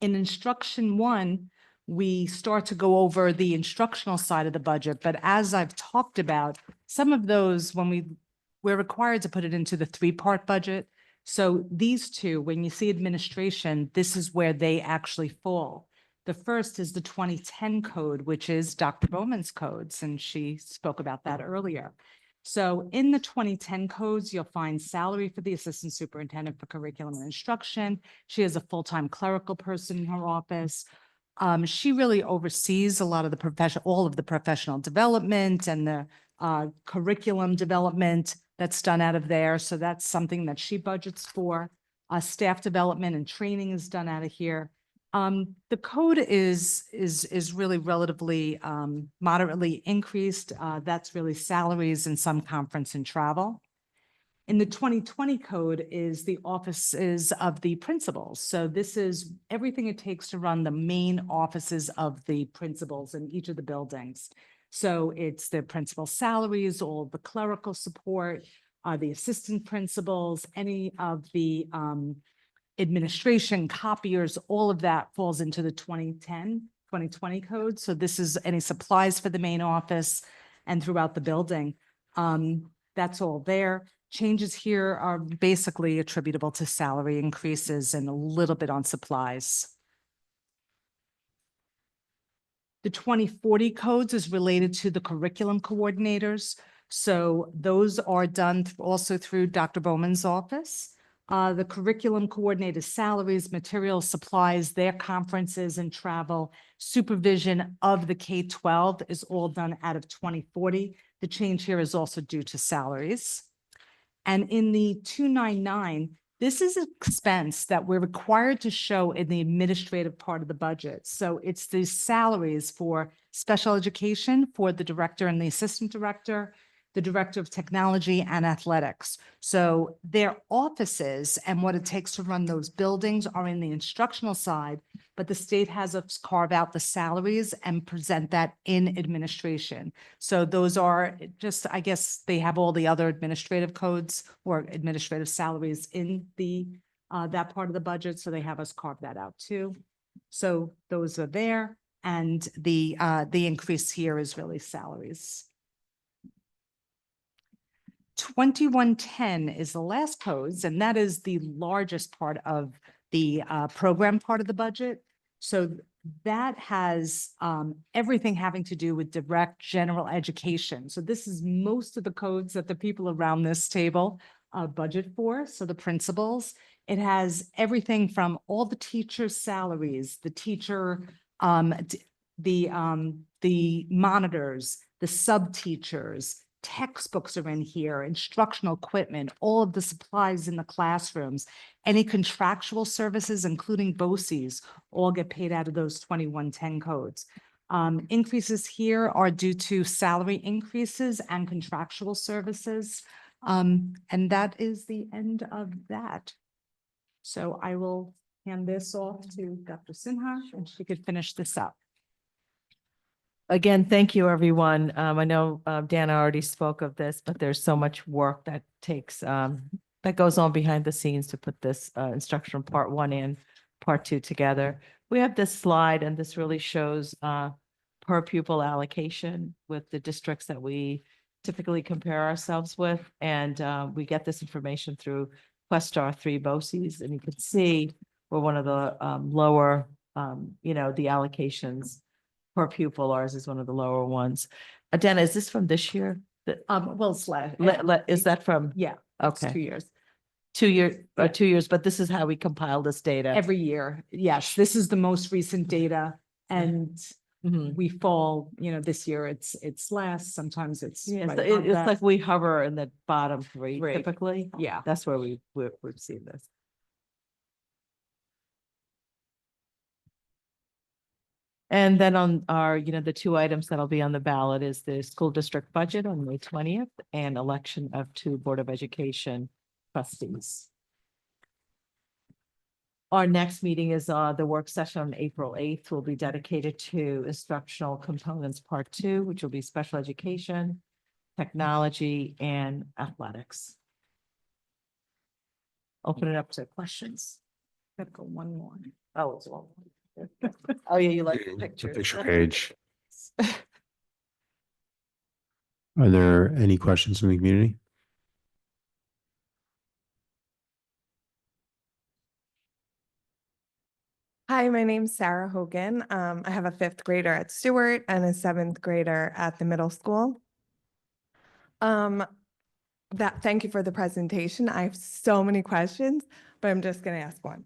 In instruction 1, we start to go over the instructional side of the budget. But as I've talked about, some of those, when we're required to put it into the 3-part budget. So these two, when you see administration, this is where they actually fall. The first is the 2010 code, which is Dr. Bowman's codes, and she spoke about that earlier. So in the 2010 codes, you'll find salary for the assistant superintendent for curriculum and instruction. She has a full-time clerical person in her office. She really oversees a lot of the all of the professional development and the curriculum development that's done out of there. So that's something that she budgets for. Staff development and training is done out of here. The code is really relatively moderately increased. That's really salaries and some conference and travel. In the 2020 code is the offices of the principals. So this is everything it takes to run the main offices of the principals in each of the buildings. So it's the principal salaries, all the clerical support, the assistant principals, any of the administration, copiers, all of that falls into the 2020 code. So this is any supplies for the main office and throughout the building. That's all there. Changes here are basically attributable to salary increases and a little bit on supplies. The 2040 codes is related to the curriculum coordinators. So those are done also through Dr. Bowman's office. The curriculum coordinator salaries, materials, supplies, their conferences and travel, supervision of the K-12 is all done out of 2040. The change here is also due to salaries. And in the 299, this is an expense that we're required to show in the administrative part of the budget. So it's the salaries for special education for the director and the assistant director, the director of technology and athletics. So their offices and what it takes to run those buildings are in the instructional side, but the state has us carve out the salaries and present that in administration. So those are just, I guess they have all the other administrative codes or administrative salaries in the that part of the budget. So they have us carve that out too. So those are there. And the increase here is really salaries. 2110 is the last codes, and that is the largest part of the program part of the budget. So that has everything having to do with direct general education. So this is most of the codes that the people around this table budget for, so the principals. It has everything from all the teachers' salaries, the teacher, the monitors, the sub-teachers, textbooks are in here, instructional equipment, all of the supplies in the classrooms, any contractual services, including BOCES, all get paid out of those 2110 codes. Increases here are due to salary increases and contractual services. And that is the end of that. So I will hand this off to Dr. Sinha, and she could finish this up. Again, thank you, everyone. I know Dana already spoke of this, but there's so much work that takes, that goes on behind the scenes to put this instructional part 1 and part 2 together. We have this slide, and this really shows per pupil allocation with the districts that we typically compare ourselves with. And we get this information through Questar 3 BOCES, and you can see we're one of the lower, the allocations per pupil. Ours is one of the lower ones. Dana, is this from this year? Well, slash. Is that from? Yeah. It's Okay. 2 years. 2 years, Yeah. 2 years, but this is how we compile this data. Every year. Yes, this is the most recent data, and Mhm. we fall, this year it's less, sometimes it's. Yeah, right so above it's that. like we hover in the bottom 3 Right. typically. Yeah. That's where we've seen this. And then on our, the 2 items that'll be on the ballot is the school district budget on May 20th and election of 2 Board of Education trustees. Our next meeting is the work session on April 8th will be dedicated to instructional components part 2, which will be special education, technology, and athletics. Open it up to questions. Gotta go one more. Oh, it's one. Oh, yeah, you like the The pictures. picture page. Are there any questions from the community? Hi, my name's Sarah Hogan. I have a 5th grader at Stewart and a 7th grader at the middle school. Thank you for the presentation. I have so many questions, but I'm just going to ask one.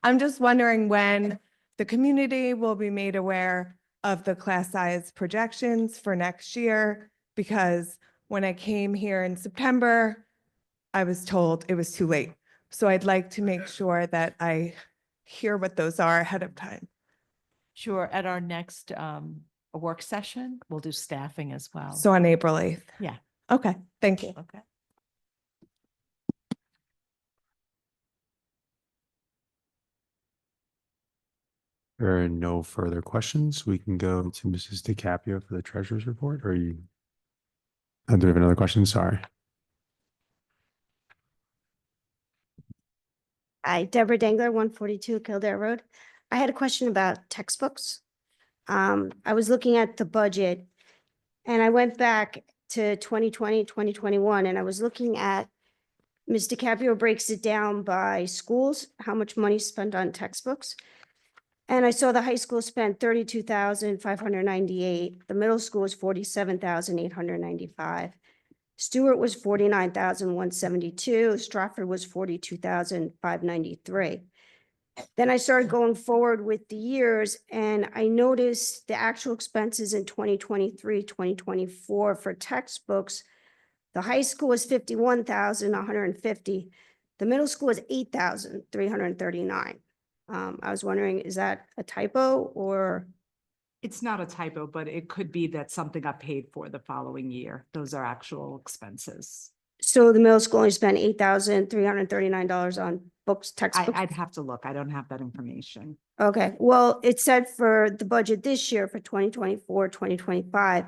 I'm just wondering when the community will be made aware of the class size projections for next year, because when I came here in September, I was told it was too late. So I'd like to make sure that I hear what those are ahead of time. Sure, at our next work session, we'll do staffing as well. So on April 8th. Yeah. Okay, thank you. Okay. There are no further questions. We can go to Mrs. DiCaprio for the treasurer's report, or you? Do we have another question? Sorry. Hi, Deborah Dangler, 142 Kildare Road. I had a question about textbooks. I was looking at the budget and I went back to 2020, 2021, and I was looking at Ms. DiCaprio breaks it down by schools, how much money is spent on textbooks. And I saw the high school spent 32,598. The middle school was 47,895. Stewart was 49,172. Stratford was 42,593. Then I started going forward with the years, and I noticed the actual expenses in 2023, 2024 for textbooks. The high school was 51,150. The middle school was 8,339. I was wondering, is that a typo or? It's not a typo, but it could be that something got paid for the following year. Those are actual expenses. So the middle school only spent $8,339 on books, textbooks? I'd have to look. I don't have that information. Okay, well, it said for the budget this year for 2024, 2025,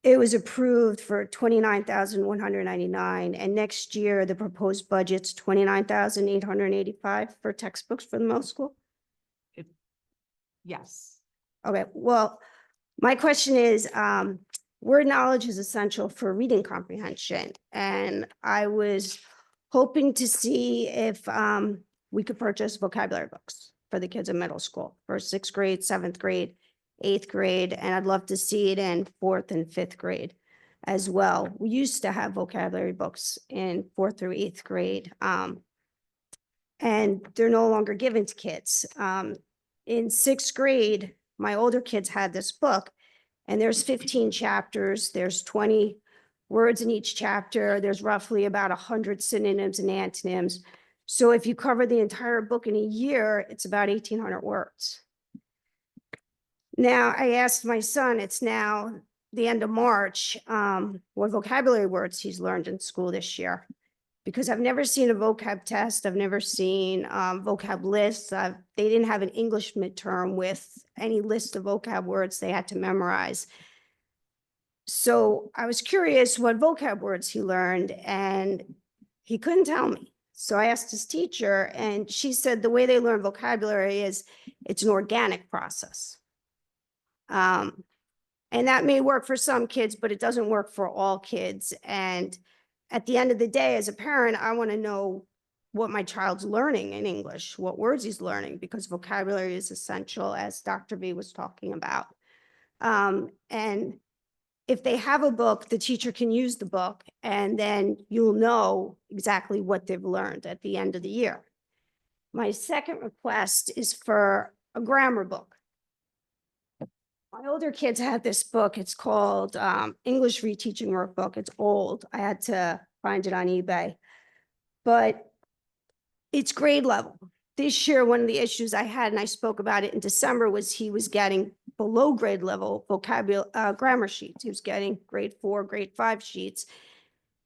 it was approved for 29,199, and next year the proposed budget's 29,885 for textbooks for the middle school? Yes. Okay, well, my question is, word knowledge is essential for reading comprehension, and I was hoping to see if we could purchase vocabulary books. for the kids in middle school, for sixth grade, seventh grade, eighth grade, and I'd love to see it in fourth and fifth grade as well. We used to have vocabulary books in fourth through eighth grade. And they're no longer given to kids. In sixth grade, my older kids had this book, and there's 15 chapters, there's 20 words in each chapter, there's roughly about 100 synonyms and antonyms. So if you cover the entire book in a year, it's about 1,800 words. Now, I asked my son, it's now the end of March, what vocabulary words he's learned in school this year. Because I've never seen a vocab test, I've never seen vocab lists. They didn't have an English midterm with any list of vocab words they had to memorize. So I was curious what vocab words he learned, and he couldn't tell me. So I asked his teacher, and she said the way they learn vocabulary is it's an organic process. And that may work for some kids, but it doesn't work for all kids. And at the end of the day, as a parent, I want to know what my child's learning in English, what words he's learning, because vocabulary is essential, as Dr. V was talking about. And if they have a book, the teacher can use the book, and then you'll know exactly what they've learned at the end of the year. My second request is for a grammar book. My older kids had this book. It's called English Reteaching Workbook. It's old. I had to find it on eBay, but it's grade level. This year, one of the issues I had, and I spoke about it in December, was he was getting below grade level vocabulary grammar sheets. He was getting grade 4, grade 5 sheets.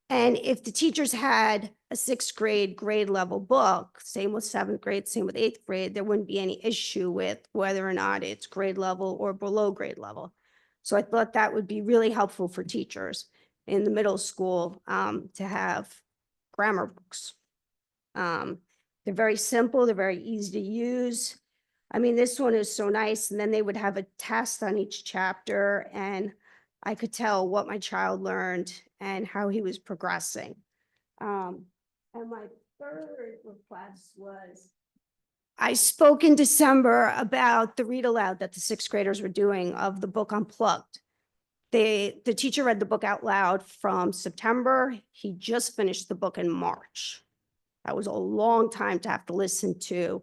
And if the teachers had a sixth grade level book, same with seventh grade, same with eighth grade, there wouldn't be any issue with whether or not it's grade level or below grade level. So I thought that would be really helpful for teachers in the middle school to have grammar books. They're very simple, they're very easy to use. I mean, this one is so nice, and then they would have a test on each chapter, and I could tell what my child learned and how he was progressing. And my third request was, I spoke in December about the read aloud that the sixth graders were doing of the book Unplugged. The teacher read the book out loud from September. He just finished the book in March. That was a long time to have to listen to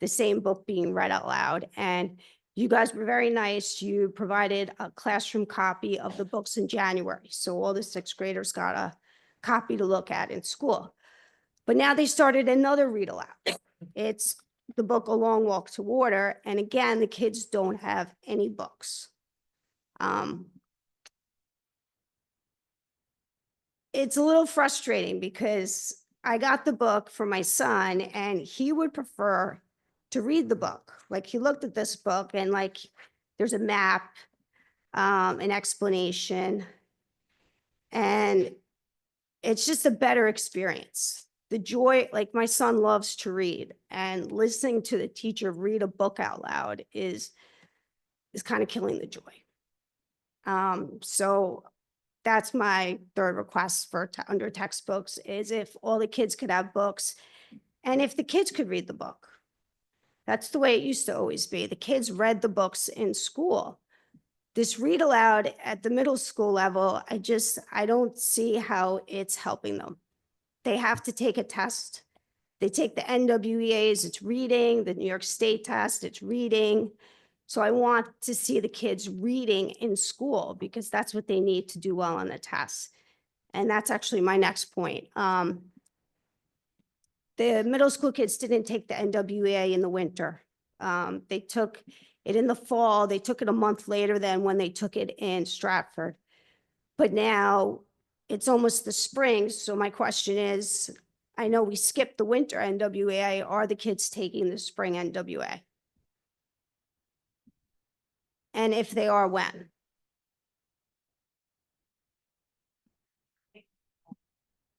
the same book being read out loud. And you guys were very nice. You provided a classroom copy of the books in January. So all the sixth graders got a copy to look at in school. But now they started another read aloud. It's the book A Long Walk to Water. And again, the kids don't have any books. It's a little frustrating because I got the book for my son and he would prefer to read the book. Like, he looked at this book and like there's a map, an explanation, and it's just a better experience. The joy, like, my son loves to read, and listening to the teacher read a book out loud is kind of killing the joy. So that's my third request for under textbooks, is if all the kids could have books and if the kids could read the book. That's the way it used to always be. The kids read the books in school. This read aloud at the middle school level, I don't see how it's helping them. They have to take a test. They take the NWEAs, it's reading, the New York State test, it's reading. So I want to see the kids reading in school because that's what they need to do well on the tests. And that's actually my next point. The middle school kids didn't take the NWEA in the winter. They took it in the fall. They took it a month later than when they took it in Stratford. But now it's almost the spring. So my question is, I know we skipped the winter NWEA. Are the kids taking the spring NWA? And if they are, when?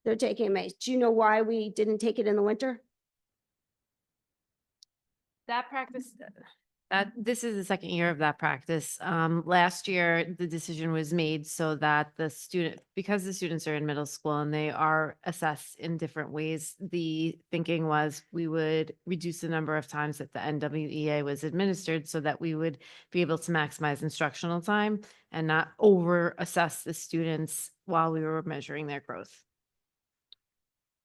They're taking May. Do you know why we didn't take it in the winter? That practice, This is the second year of that practice. Last year, the decision was made so that because the students are in middle school and they are assessed in different ways, the thinking was we would reduce the number of times that the NWEA was administered so that we would be able to maximize instructional time and not over assess the students while we were measuring their growth.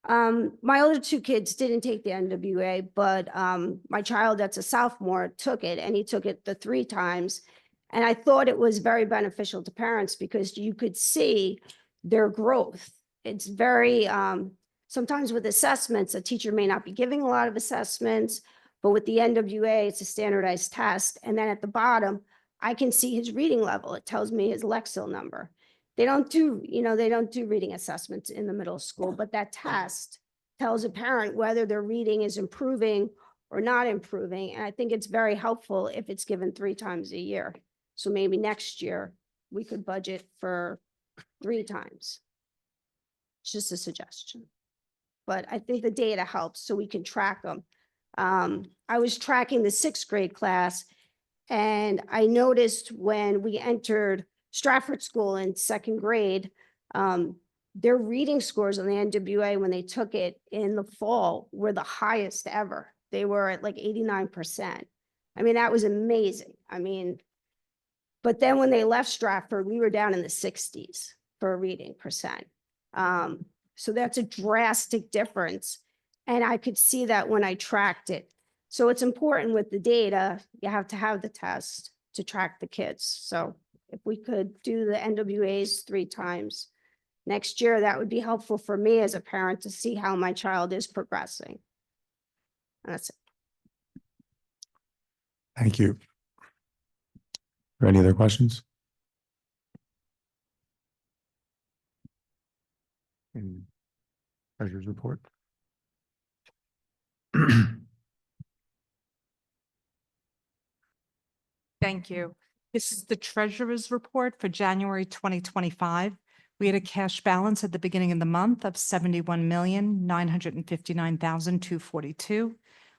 My older two kids didn't take the NWA, but my child that's a sophomore took it, and he took it the 3 times. And I thought it was very beneficial to parents because you could see their growth. It's very, sometimes with assessments, a teacher may not be giving a lot of assessments, but with the NWA, it's a standardized test. And then at the bottom, I can see his reading level. It tells me his Lexile number. They don't do reading assessments in the middle school, but that test tells a parent whether their reading is improving or not improving. And I think it's very helpful if it's given 3 times a year. So maybe next year we could budget for 3 times. It's just a suggestion. But I think the data helps so we can track them. I was tracking the 6th grade class, and I noticed when we entered Stratford School in 2nd grade, their reading scores on the NWA when they took it in the fall were the highest ever. They were at like 89%. I mean, that was amazing. I mean, but then when they left Stratford, we were down in the 60s for a reading percent. So that's a drastic difference. And I could see that when I tracked it. So it's important with the data, you have to have the test to track the kids. So if we could do the NWAs 3 times next year, that would be helpful for me as a parent to see how my child is progressing. And that's it. Thank you. Are any other questions? Treasurer's report. Thank you. This is the treasurer's report for January 2025. We had a cash balance at the beginning of the month of 71,959,242.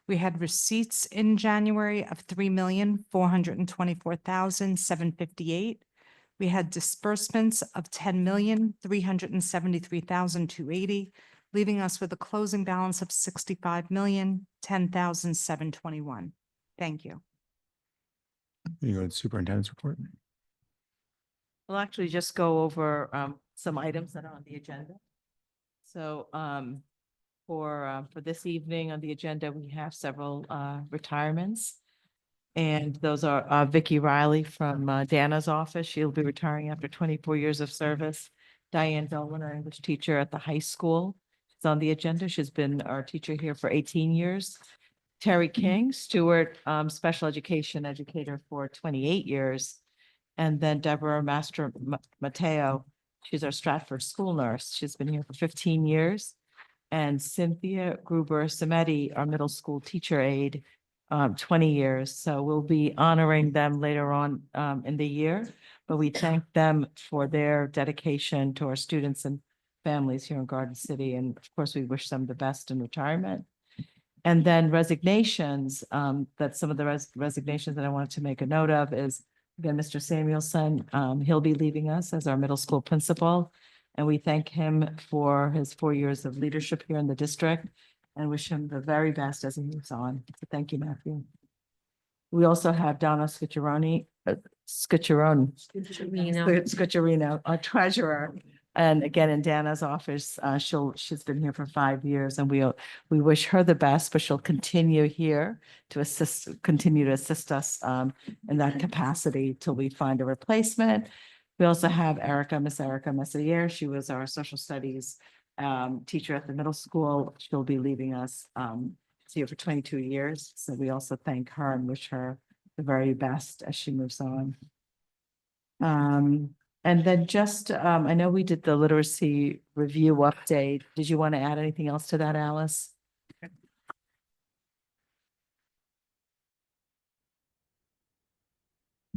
We had receipts in January of 3,424,758. We had disbursements of 10,373,280, leaving us with a closing balance of 65,010,721. Thank you. You go to superintendent's report. We'll actually just go over some items that are on the agenda. So for this evening on the agenda, we have several retirements. And those are Vicki Riley from Dana's office. She'll be retiring after 24 years of service. Diane Dolan, our English teacher at the high school, is on the agenda. She's been our teacher here for 18 years. Terry King, Stewart, special education educator for 28 years. And then Deborah Master Mateo, she's our Stratford school nurse. She's been here for 15 years. And Cynthia Gruber Samedi, our middle school teacher aide, 20 years. So we'll be honoring them later on in the year, but we thank them for their dedication to our students and families here in Garden City. And of course, we wish them the best in retirement. And then resignations, that some of the resignations that I wanted to make a note of is, again, Mr. Samuelson, he'll be leaving us as our middle school principal. And we thank him for his 4 years of leadership here in the district and wish him the very best as he moves on. So thank you, Matthew. We also have Donna Scicciarino, our treasurer. And again, in Dana's office, she's been here for 5 years, and we wish her the best, but she'll continue here to continue to assist us in that capacity till we find a replacement. We also have Miss Erica Messier. She was our social studies teacher at the middle school. She'll be leaving us here for 22 years. So we also thank her and wish her the very best as she moves on. And then just, I know we did the literacy review update. Did you want to add anything else to that, Alice?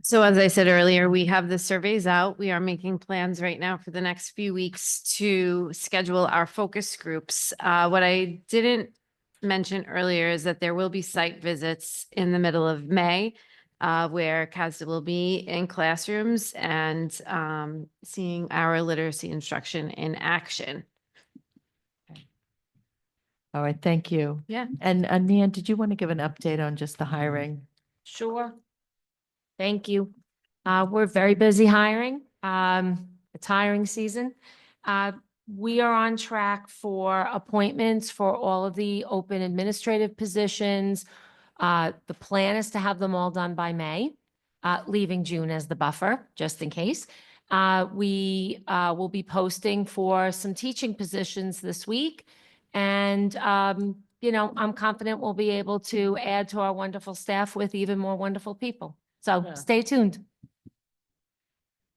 So as I said earlier, we have the surveys out. We are making plans right now for the next few weeks to schedule our focus groups. What I didn't mention earlier is that there will be site visits in the middle of May. where CASDA will be in classrooms and seeing our literacy instruction in action. All right, thank you. Yeah. And Nan, did you want to give an update on just the hiring? Sure. Thank you. We're very busy hiring. It's hiring season. We are on track for appointments for all of the open administrative positions. The plan is to have them all done by May, leaving June as the buffer, just in case. We will be posting for some teaching positions this week. And, you know, I'm confident we'll be able to add to our wonderful staff with even more wonderful people. So Yeah. stay tuned.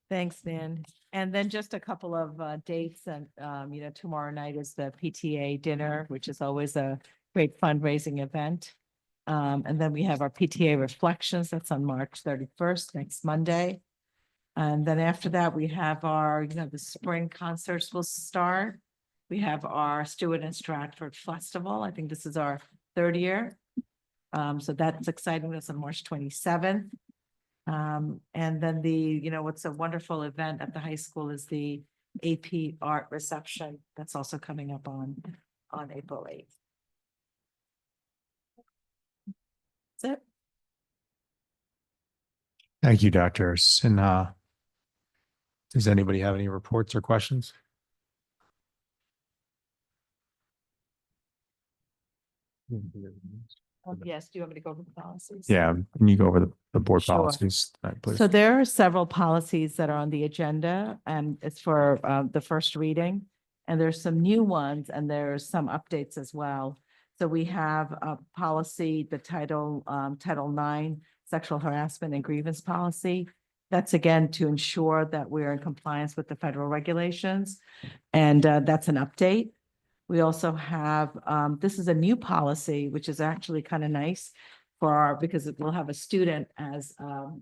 Thanks, Nan. And then just a couple of dates and, you know, tomorrow night is the PTA dinner, which is always a great fundraising event. And then we have our PTA reflections. That's on March 31st, next Monday. And then after that, we have our, you know, the spring concerts will start. We have our Stewart and Stratford Festival. I think this is our third year. So that's exciting. That's on March 27th. And then you know, what's a wonderful event at the high school is the AP art reception. That's also coming up on April 8th. That's it. Thank you, Dr. Sinha. Does anybody have any reports or questions? Yes, do you want me to go over the policies? Yeah, can you go over the board Sure. policies, please? So there are several policies that are on the agenda and it's for the first reading. And there's some new ones and there's some updates as well. So we have a policy, the Title IX, Sexual Harassment and Grievance Policy. That's again to ensure that we're in compliance with the federal regulations. And that's an update. We also have, this is a new policy, which is actually kind of nice because we'll have a student as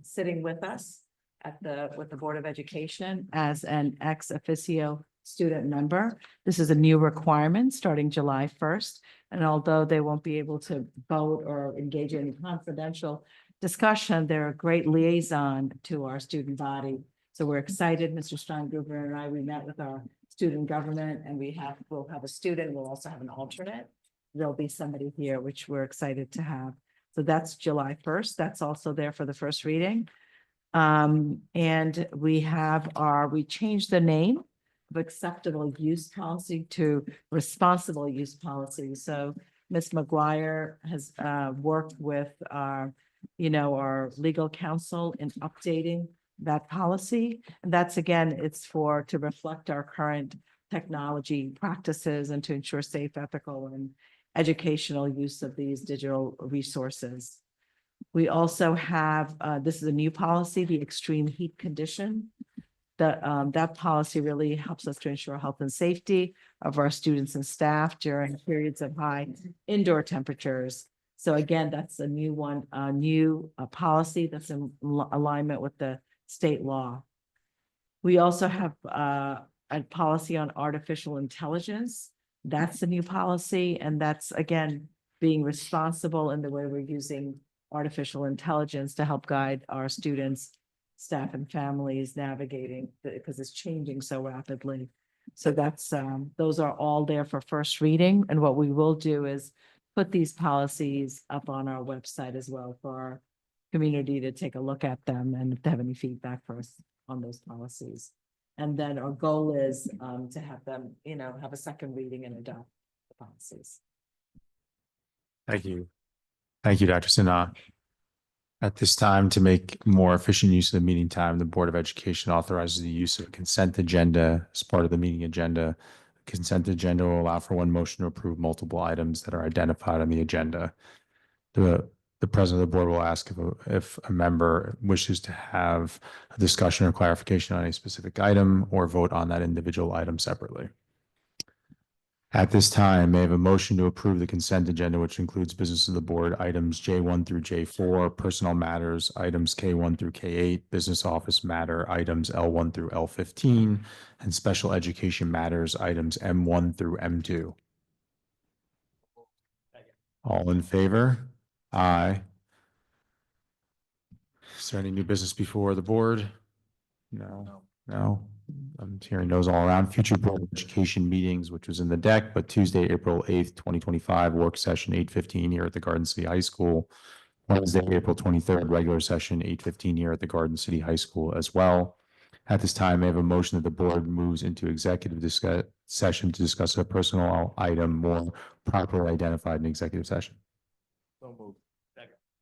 sitting with us with the Board of Education as an ex officio student member. This is a new requirement starting July 1st. And although they won't be able to vote or engage in any confidential discussion, they're a great liaison to our student body. So we're excited, Mr. Steingruber and I, we met with our student government and we'll have a student, we'll also have an alternate. There'll be somebody here, which we're excited to have. So that's July 1st. That's also there for the first reading. And we changed the name of acceptable use policy to responsible use policy. So Ms. McGuire has worked with our legal counsel in updating that policy. And that's again, it's to reflect our current technology practices and to ensure safe, ethical, and educational use of these digital resources. We also have, this is a new policy, the extreme heat condition. That policy really helps us to ensure health and safety of our students and staff during periods of high indoor temperatures. So again, that's a new one, a new policy that's in alignment with the state law. We also have a policy on artificial intelligence. That's a new policy, and that's again being responsible in the way we're using artificial intelligence to help guide our students, staff, and families navigating because it's changing so rapidly. So that's those are all there for first reading, and what we will do is put these policies up on our website as well for our community to take a look at them and if they have any feedback for us on those policies. And then our goal is to have them, have a second reading and adopt the policies. Thank you. Thank you, Dr. Sinha. At this time, to make more efficient use of the meeting time, the Board of Education authorizes the use of a consent agenda as part of the meeting agenda. The consent agenda will allow for one motion to approve multiple items that are identified on the agenda. The president of the board will ask if a member wishes to have a discussion or clarification on a specific item or vote on that individual item separately. At this time, may I have a motion to approve the consent agenda, which includes business of the board items J1 through J4, personnel matters, items K1 through K8, business office matter, items L1 through L15, and special education matters, items M1 through M2. All in favor? Aye. Is there any new business before the board? No. No. I'm hearing those all around. Future Board of Education meetings, which was in the deck, but Tuesday, April 8th, 2025, work session 8:15 here at the Garden City High School. Wednesday, April 23rd, regular session 8:15 here at the Garden City High School as well. At this time, I have a motion that the board moves into executive session to discuss a personal item more properly identified in executive session.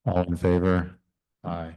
All in favor? Aye.